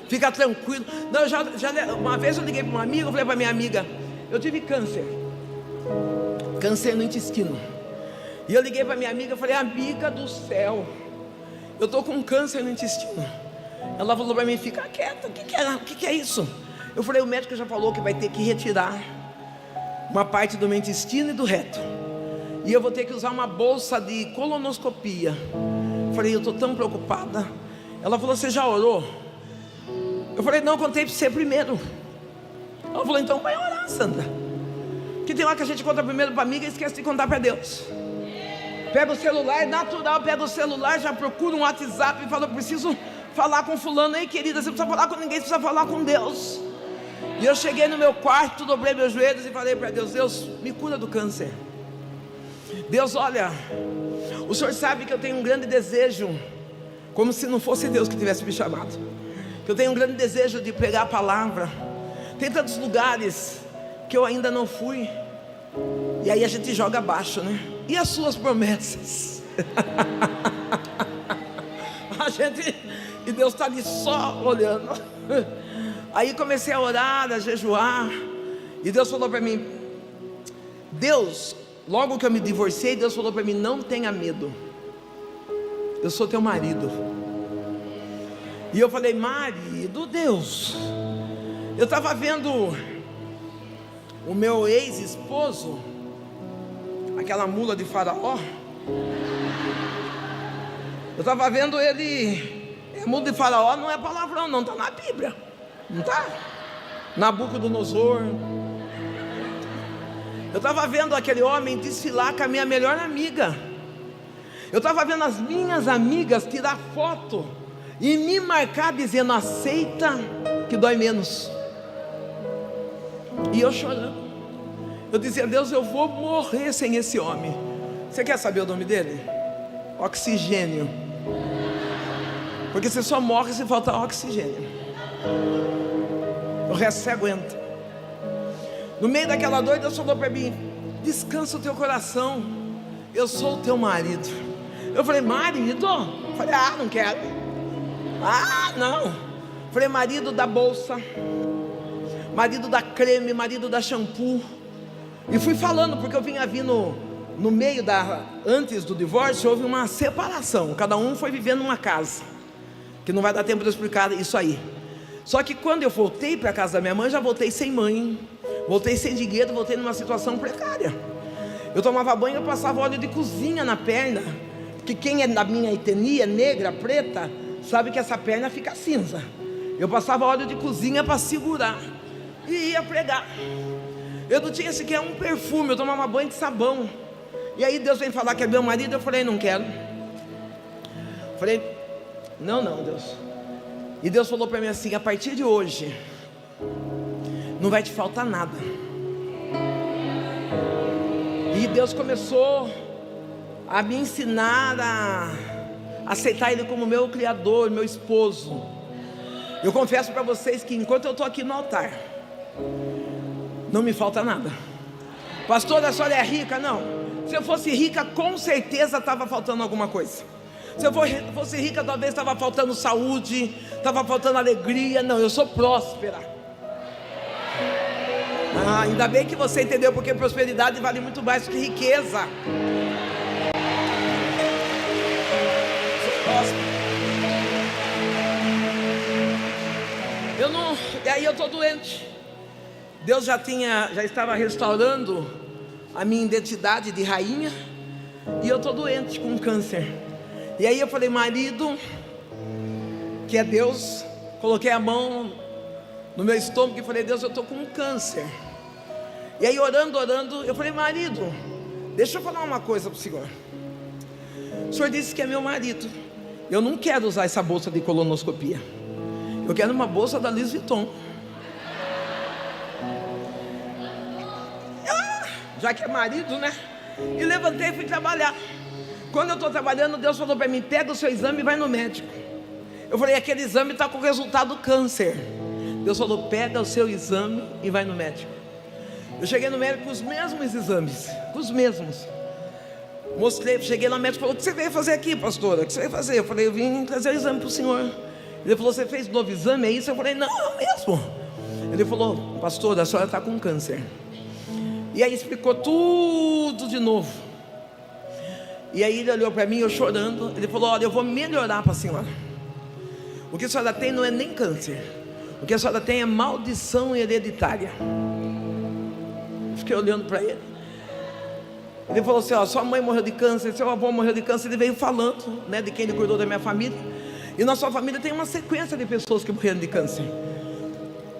Fica tranquilo. Não, uma vez eu liguei para uma amiga, eu falei para minha amiga: eu tive câncer no intestino. E eu liguei para minha amiga e falei: amiga do céu, eu estou com câncer no intestino. Ela falou para mim: fica quieta, o que é isso? Eu falei: o médico já falou que vai ter que retirar uma parte do meu intestino e do reto, e eu vou ter que usar uma bolsa de colonoscopia. Eu falei: eu estou tão preocupada. Ela falou: você já orou? Eu falei: não, contei para você primeiro. Ela falou: então vai orar, Sandra. Que tem hora que a gente conta primeiro para a amiga e esquece de contar para Deus. Pega o celular, é natural, pega o celular, já procura um WhatsApp e fala: eu preciso falar com fulano. Ei, querida, você não precisa falar com ninguém, você precisa falar com Deus. E eu cheguei no meu quarto, dobrei meus joelhos e falei para Deus: Deus, me cura do câncer. Deus, olha, o Senhor sabe que eu tenho um grande desejo, como se não fosse Deus que tivesse me chamado, que eu tenho um grande desejo de pregar a palavra. Tem tantos lugares que eu ainda não fui. E aí a gente joga abaixo, né? E as suas promessas? E Deus está ali só olhando. Aí comecei a orar, a jejuar, e Deus falou para mim: logo que eu me divorciei, Deus falou para mim: não tenha medo, eu sou teu marido. E eu falei: marido, Deus? Eu estava vendo o meu ex-esposo, aquela mula de Faraó. Eu estava vendo ele. Mula de Faraó não é palavrão, não, está na Bíblia. Não está? Nabucodonosor. Eu estava vendo aquele homem desfilar com a minha melhor amiga. Eu estava vendo as minhas amigas tirar foto e me marcar dizendo: aceita que dói menos. E eu chorando. Eu dizia: Deus, eu vou morrer sem esse homem. Você quer saber o nome dele? Oxigênio. Porque você só morre se faltar oxigênio. O resto você aguenta. No meio daquela dor, Deus falou para mim: descansa o teu coração, eu sou o teu marido. Eu falei: marido? Eu falei: ah, não quero. Ah, não. Eu falei: marido da bolsa, marido da creme, marido da shampoo. E fui falando, porque eu vinha vindo no meio antes do divórcio, houve uma separação. Cada um foi vivendo numa casa, que não vai dar tempo de eu explicar isso aí. Só que quando eu voltei para a casa da minha mãe, já voltei sem mãe, voltei sem dinheiro, voltei numa situação precária. Eu tomava banho, eu passava óleo de cozinha na perna, porque quem é da minha etnia, negra, preta, sabe que essa perna fica cinza. Eu passava óleo de cozinha para segurar e ia pregar. Eu não tinha sequer um perfume, eu tomava banho de sabão. E aí Deus vem falar que é meu marido. Eu falei: não quero. Eu falei: não, Deus. E Deus falou para mim assim: a partir de hoje não vai te faltar nada. E Deus começou a me ensinar a aceitar Ele como meu Criador, meu esposo. Eu confesso para vocês que enquanto eu estou aqui no altar, não me falta nada. Pastora, a senhora é rica? Não. Se eu fosse rica, com certeza estava faltando alguma coisa. Se eu fosse rica, talvez estava faltando saúde, estava faltando alegria. Não, eu sou próspera. Ah, ainda bem que você entendeu, porque prosperidade vale muito mais do que riqueza. Eu sou próspera. E aí eu estou doente. Deus já estava restaurando a minha identidade de rainha, e eu estou doente com câncer. E aí eu falei: marido, que é Deus, coloquei a mão no meu estômago e falei: Deus, eu estou com câncer. E aí orando, eu falei: marido, deixa eu falar uma coisa para o senhor. O senhor disse que é meu marido. Eu não quero usar essa bolsa de colonoscopia. Eu quero uma bolsa da Louis Vuitton. Já que é marido, né? E levantei e fui trabalhar. Quando eu estou trabalhando, Deus falou para mim: pega o seu exame e vai no médico. Eu falei: aquele exame está com resultado câncer. Deus falou: pega o seu exame e vai no médico. Eu cheguei no médico com os mesmos exames, com os mesmos. Mostrei, cheguei no médico e falou: o que você veio fazer aqui, pastora? O que você veio fazer? Eu falei: eu vim trazer o exame para o senhor. Ele falou: você fez novo exame, é isso? Eu falei: não, é mesmo. Ele falou: pastora, a senhora está com câncer. E aí explicou tudo de novo. E aí ele olhou para mim, eu chorando. Ele falou: olha, eu vou melhorar para a senhora. O que a senhora tem não é nem câncer. O que a senhora tem é maldição hereditária. Fiquei olhando para ele. Ele falou assim: ó, sua mãe morreu de câncer, seu avô morreu de câncer. Ele veio falando, né, de quem ele cuidou da minha família. E na sua família tem uma sequência de pessoas que morreram de câncer.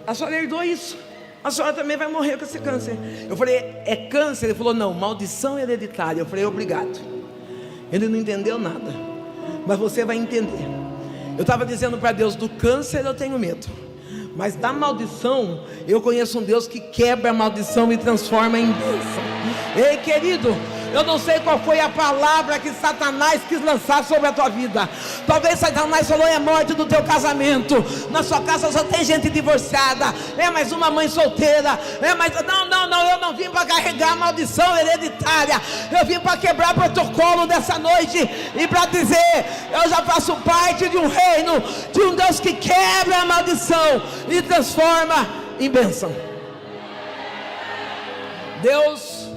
A senhora herdou isso. A senhora também vai morrer com esse câncer. Eu falei: é câncer? Ele falou: não, maldição hereditária. Eu falei: obrigado. Ele não entendeu nada, mas você vai entender. Eu estava dizendo para Deus: do câncer eu tenho medo, mas da maldição eu conheço um Deus que quebra a maldição e transforma em bênção. Ei, querido, eu não sei qual foi a palavra que Satanás quis lançar sobre a tua vida. Talvez Satanás falou: é morte do teu casamento. Na sua casa só tem gente divorciada. É mais uma mãe solteira. É mais... Não, eu não vim para carregar maldição hereditária. Eu vim para quebrar protocolo dessa noite e para dizer: eu já faço parte de um reino, de um Deus que quebra a maldição e transforma em bênção. Deus,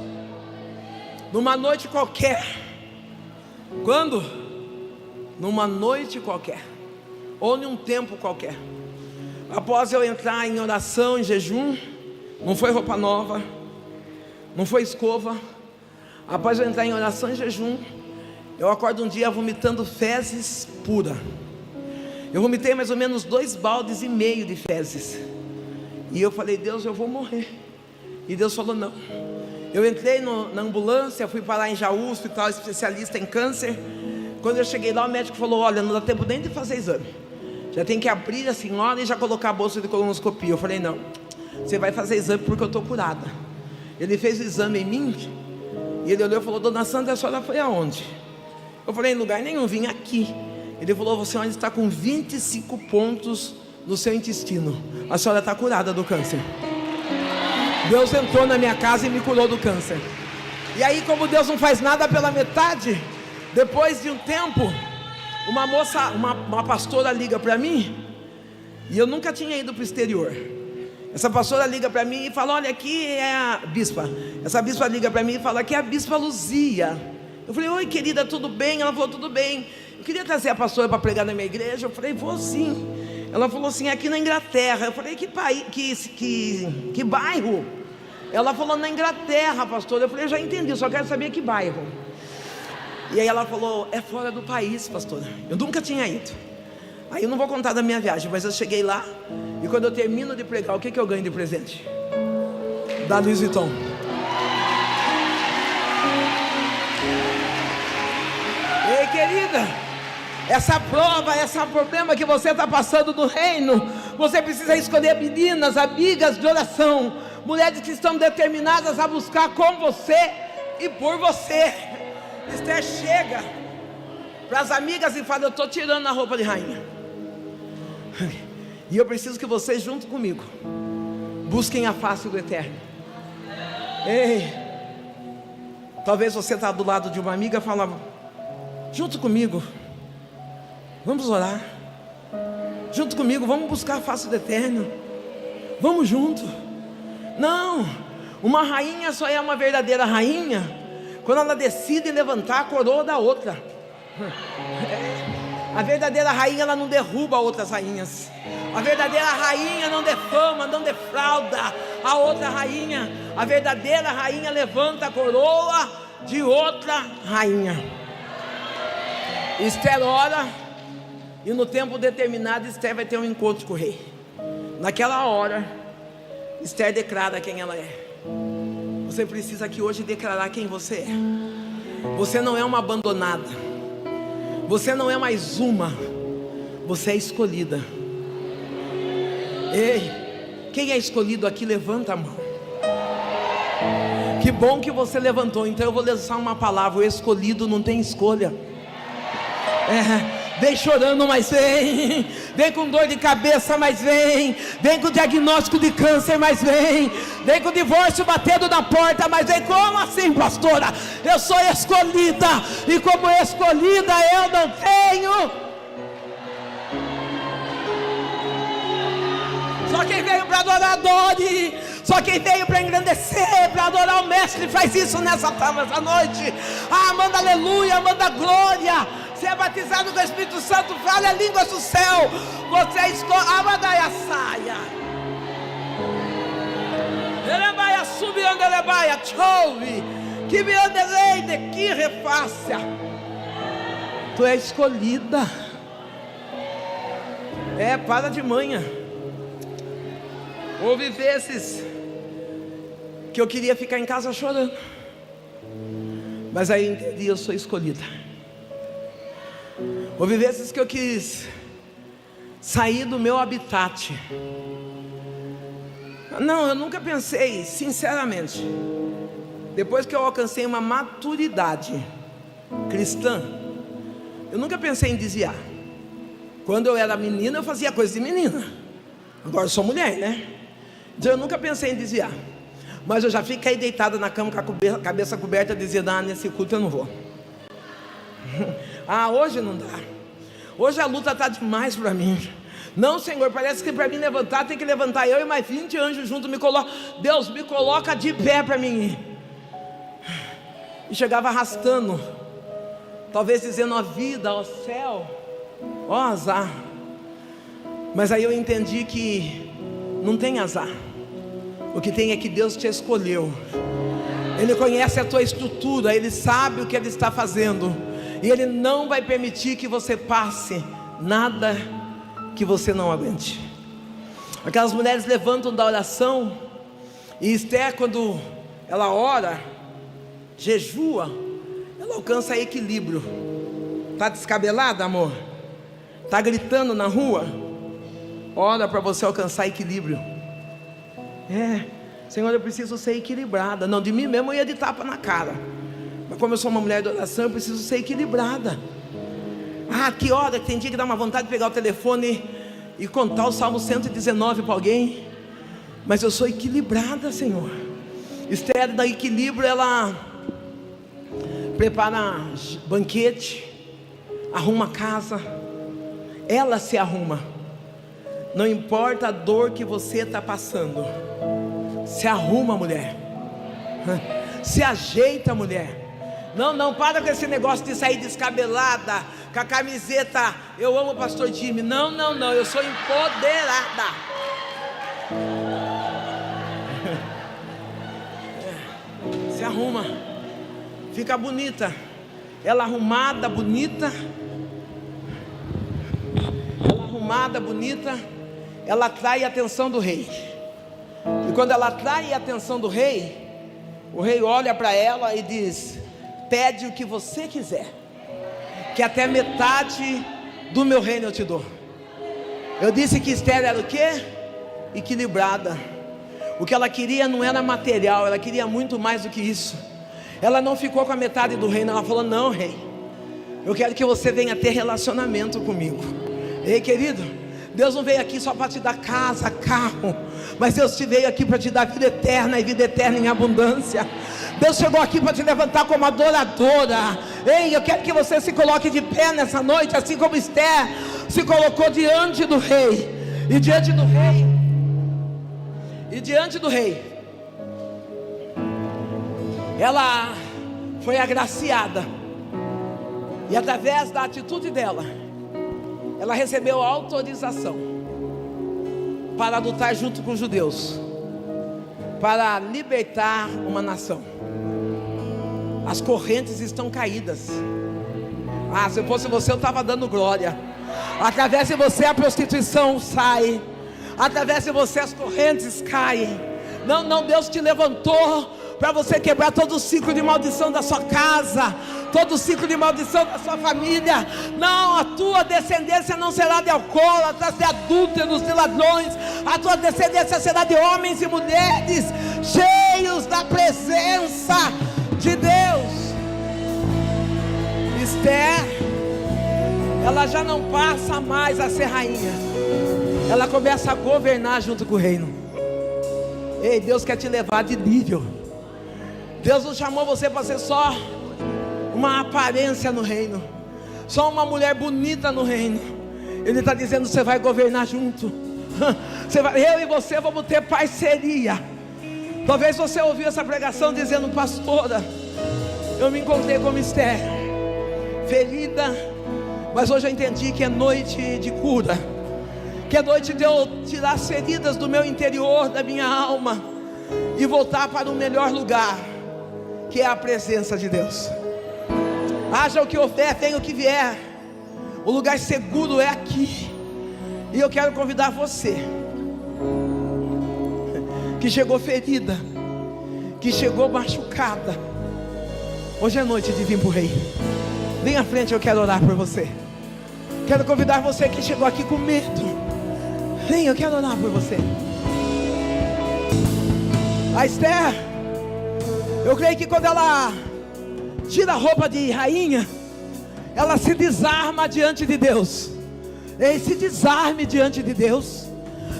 numa noite qualquer. Quando? Numa noite qualquer, ou num tempo qualquer, após eu entrar em oração, em jejum, não foi roupa nova, não foi escova. Após eu entrar em oração e jejum, eu acordo um dia vomitando fezes pura. Eu vomitei mais ou menos 2,5 baldes de fezes. E eu falei: Deus, eu vou morrer. E Deus falou: não. Eu entrei na ambulância, fui parar em Jaú, hospital especialista em câncer. Quando eu cheguei lá, o médico falou: olha, não dá tempo nem de fazer exame, já tem que abrir a senhora e já colocar a bolsa de colonoscopia. Eu falei: não, você vai fazer exame porque eu estou curada. Ele fez o exame em mim, e ele olhou e falou: dona Sandra, a senhora foi aonde? Eu falei: em lugar nenhum, vim aqui. Ele falou: você está com 25 pontos no seu intestino. A senhora está curada do câncer. Deus entrou na minha casa e me curou do câncer. E aí, como Deus não faz nada pela metade, depois de um tempo, uma moça, uma pastora liga para mim, e eu nunca tinha ido para o exterior. Essa pastora liga para mim e fala: olha, aqui é a bispa. Essa bispa liga para mim e fala: aqui é a bispa Luzia. Eu falei: oi, querida, tudo bem? Ela falou: tudo bem. Eu queria trazer a pastora para pregar na minha igreja. Eu falei: vou sim. Ela falou assim: aqui na Inglaterra. Eu falei: que bairro? Ela falou: na Inglaterra, pastora. Eu falei: eu já entendi, só quero saber que bairro. E aí ela falou: é fora do país, pastora. Eu nunca tinha ido. Aí eu não vou contar da minha viagem, mas eu cheguei lá, e quando eu termino de pregar, o que eu ganho de presente? Da Louis Vuitton. Ei, querida, essa prova, esse problema que você está passando no reino, você precisa escolher meninas, amigas de oração, mulheres que estão determinadas a buscar com você e por você. Esther chega para as amigas e fala: eu estou tirando a roupa de rainha, e eu preciso que vocês, junto comigo, busquem a face do Eterno. Ei, talvez você está do lado de uma amiga e fala: junto comigo, vamos orar. Junto comigo, vamos buscar a face do Eterno. Vamos junto. Não, uma rainha só é uma verdadeira rainha quando ela decide levantar a coroa da outra. A verdadeira rainha, ela não derruba outras rainhas. A verdadeira rainha não defama, não defrauda a outra rainha. A verdadeira rainha levanta a coroa de outra rainha. Esther ora, e no tempo determinado Esther vai ter um encontro com o rei. Naquela hora, Esther declara quem ela é. Você precisa aqui hoje declarar quem você é. Você não é uma abandonada. Você não é mais uma. Você é escolhida. Ei, quem é escolhido aqui, levanta a mão. Que bom que você levantou. Então eu vou lançar uma palavra: o escolhido não tem escolha. Vem chorando, mas vem. Vem com dor de cabeça, mas vem. Vem com diagnóstico de câncer, mas vem. Vem com divórcio batendo na porta, mas vem. Como assim, pastora? Eu sou escolhida, e como escolhida eu não tenho. Só quem veio para adorar, adore. Só quem veio para engrandecer, para adorar o Mestre, faz isso nessa noite. Manda aleluia, manda glória. Você é batizado com o Espírito Santo, fale a língua do céu. Você escolhe. Amadaia saia. Elebaia subi andelebaia chove. Que me andelei de que refácia. Tu é escolhida. Para de manhã. Houve vezes que eu queria ficar em casa chorando, mas aí eu entendi: eu sou escolhida. Houve vezes que eu quis sair do meu habitat. Não, eu nunca pensei, sinceramente, depois que eu alcancei uma maturidade cristã, eu nunca pensei em desviar. Quando eu era menina, eu fazia coisa de menina. Agora eu sou mulher, né? Então eu nunca pensei em desviar. Mas eu já fiquei deitada na cama com a cabeça coberta, dizendo: nesse culto eu não vou. Hoje não dá. Hoje a luta está demais para mim. Não, Senhor, parece que para mim levantar, tem que levantar eu e mais 20 anjos juntos. Deus me coloca de pé para mim ir. E chegava arrastando, talvez dizendo: ó vida, ó céu, ó azar. Mas aí eu entendi que não tem azar. O que tem é que Deus te escolheu. Ele conhece a tua estrutura, Ele sabe o que Ele está fazendo, e Ele não vai permitir que você passe nada que você não aguente. Aquelas mulheres levantam da oração, e Esther, quando ela ora, jejua, ela alcança equilíbrio. Está descabelada, amor? Está gritando na rua? Ora para você alcançar equilíbrio. Senhor, eu preciso ser equilibrada. Não, de mim mesmo eu ia de tapa na cara, mas como eu sou uma mulher de oração, eu preciso ser equilibrada. Que hora que tem dia que dá uma vontade de pegar o telefone e contar o Salmo 119 para alguém, mas eu sou equilibrada, Senhor. Esther, da equilíbrio, ela prepara banquete, arruma a casa, ela se arruma. Não importa a dor que você está passando, se arruma, mulher. Se ajeita, mulher. Não, para com esse negócio de sair descabelada, com a camiseta, eu amo o pastor Jimmy. Não, eu sou empoderada. Se arruma, fica bonita. Ela arrumada, bonita. Ela atrai a atenção do rei. E quando ela atrai a atenção do rei, o rei olha para ela e diz: pede o que você quiser, que até metade do meu reino eu te dou. Eu disse que Esther era o quê? Equilibrada. O que ela queria não era material, ela queria muito mais do que isso. Ela não ficou com a metade do reino, ela falou: não, rei, eu quero que você venha ter relacionamento comigo. Ei, querido, Deus não veio aqui só para te dar casa, carro, mas Deus te veio aqui para te dar vida eterna, e vida eterna em abundância. Deus chegou aqui para te levantar como adoradora. Ei, eu quero que você se coloque de pé nessa noite, assim como Esther se colocou diante do rei. E diante do rei, ela foi agraciada. E através da atitude dela, ela recebeu autorização para lutar junto com os judeus, para libertar uma nação. As correntes estão caídas. Se eu fosse você, eu estava dando glória. Através de você a prostituição sai. Através de você as correntes caem. Não, Deus te levantou para você quebrar todo o ciclo de maldição da sua casa, todo o ciclo de maldição da sua família. Não, a tua descendência não será de alcoólatras, de adúlteros, de ladrões. A tua descendência será de homens e mulheres cheios da presença de Deus. Esther, ela já não passa mais a ser rainha, ela começa a governar junto com o reino. Ei, Deus quer te levar de nível. Deus não chamou você para ser só uma aparência no reino, só uma mulher bonita no reino. Ele está dizendo: você vai governar junto. Eu e você vamos ter parceria. Talvez você ouviu essa pregação dizendo: pastora, eu me encontrei como Esther, ferida, mas hoje eu entendi que é noite de cura, que é noite de eu tirar as feridas do meu interior, da minha alma, e voltar para o melhor lugar, que é a presença de Deus. Haja o que houver, venha o que vier, o lugar seguro é aqui. E eu quero convidar você que chegou ferida, que chegou machucada, hoje é noite de vir para o rei. Vem à frente, eu quero orar por você. Quero convidar você que chegou aqui com medo. Vem, eu quero orar por você. A Esther, eu creio que quando ela tira a roupa de rainha, ela se desarma diante de Deus. Ei, se desarme diante de Deus.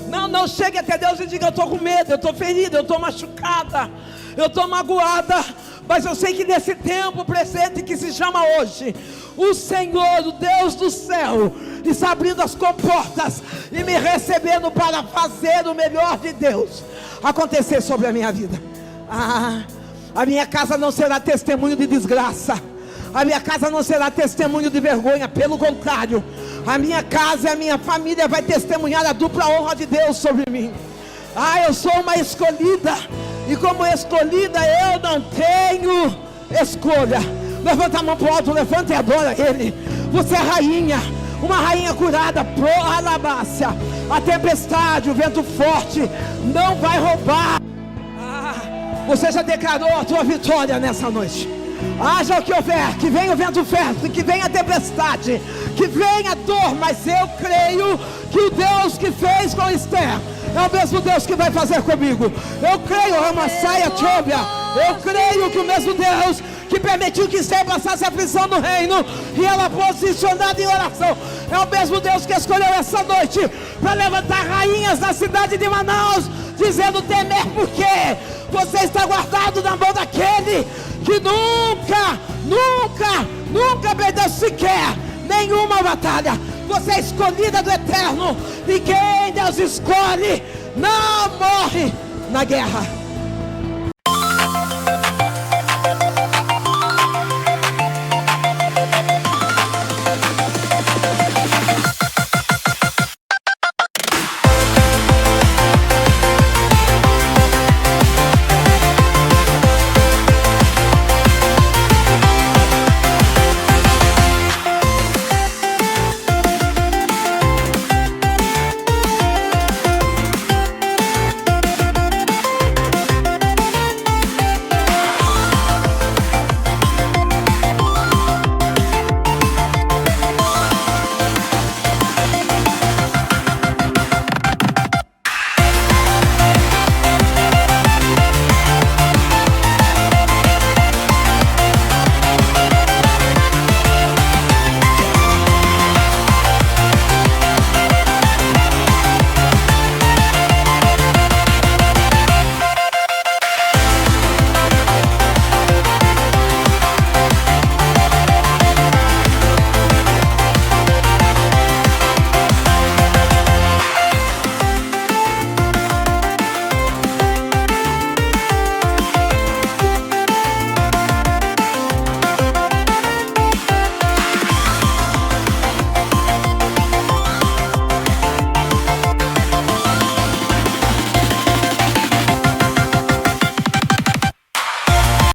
Não chegue até Deus e diga: eu estou com medo, eu estou ferida, eu estou machucada, eu estou magoada. Mas eu sei que nesse tempo presente que se chama hoje, o Senhor, o Deus do céu, está abrindo as comportas e me recebendo para fazer o melhor de Deus acontecer sobre a minha vida. A minha casa não será testemunho de desgraça, a minha casa não será testemunho de vergonha. Pelo contrário, a minha casa e a minha família vai testemunhar a dupla honra de Deus sobre mim. Eu sou uma escolhida, e como escolhida eu não tenho escolha. Levanta a mão para o alto, levanta e adora Ele. Você é rainha, uma rainha curada, pro alabácia. A tempestade, o vento forte não vai roubar. Você já declarou a tua vitória nessa noite. Haja o que houver, que venha o vento forte, que venha a tempestade, que venha a dor, mas eu creio que o Deus que fez com Esther é o mesmo Deus que vai fazer comigo. Eu creio, Ramassai, Etiópia, Eu creio que o mesmo Deus que permitiu que Esther passasse a aflição no reino e ela posicionada em oração, é o mesmo Deus que escolheu essa noite para levantar rainhas na cidade de Manaus, dizendo: temer porque você está guardado na mão daquele que nunca perdeu sequer nenhuma batalha. Você é escolhida do Eterno, e quem Deus escolhe não morre na guerra.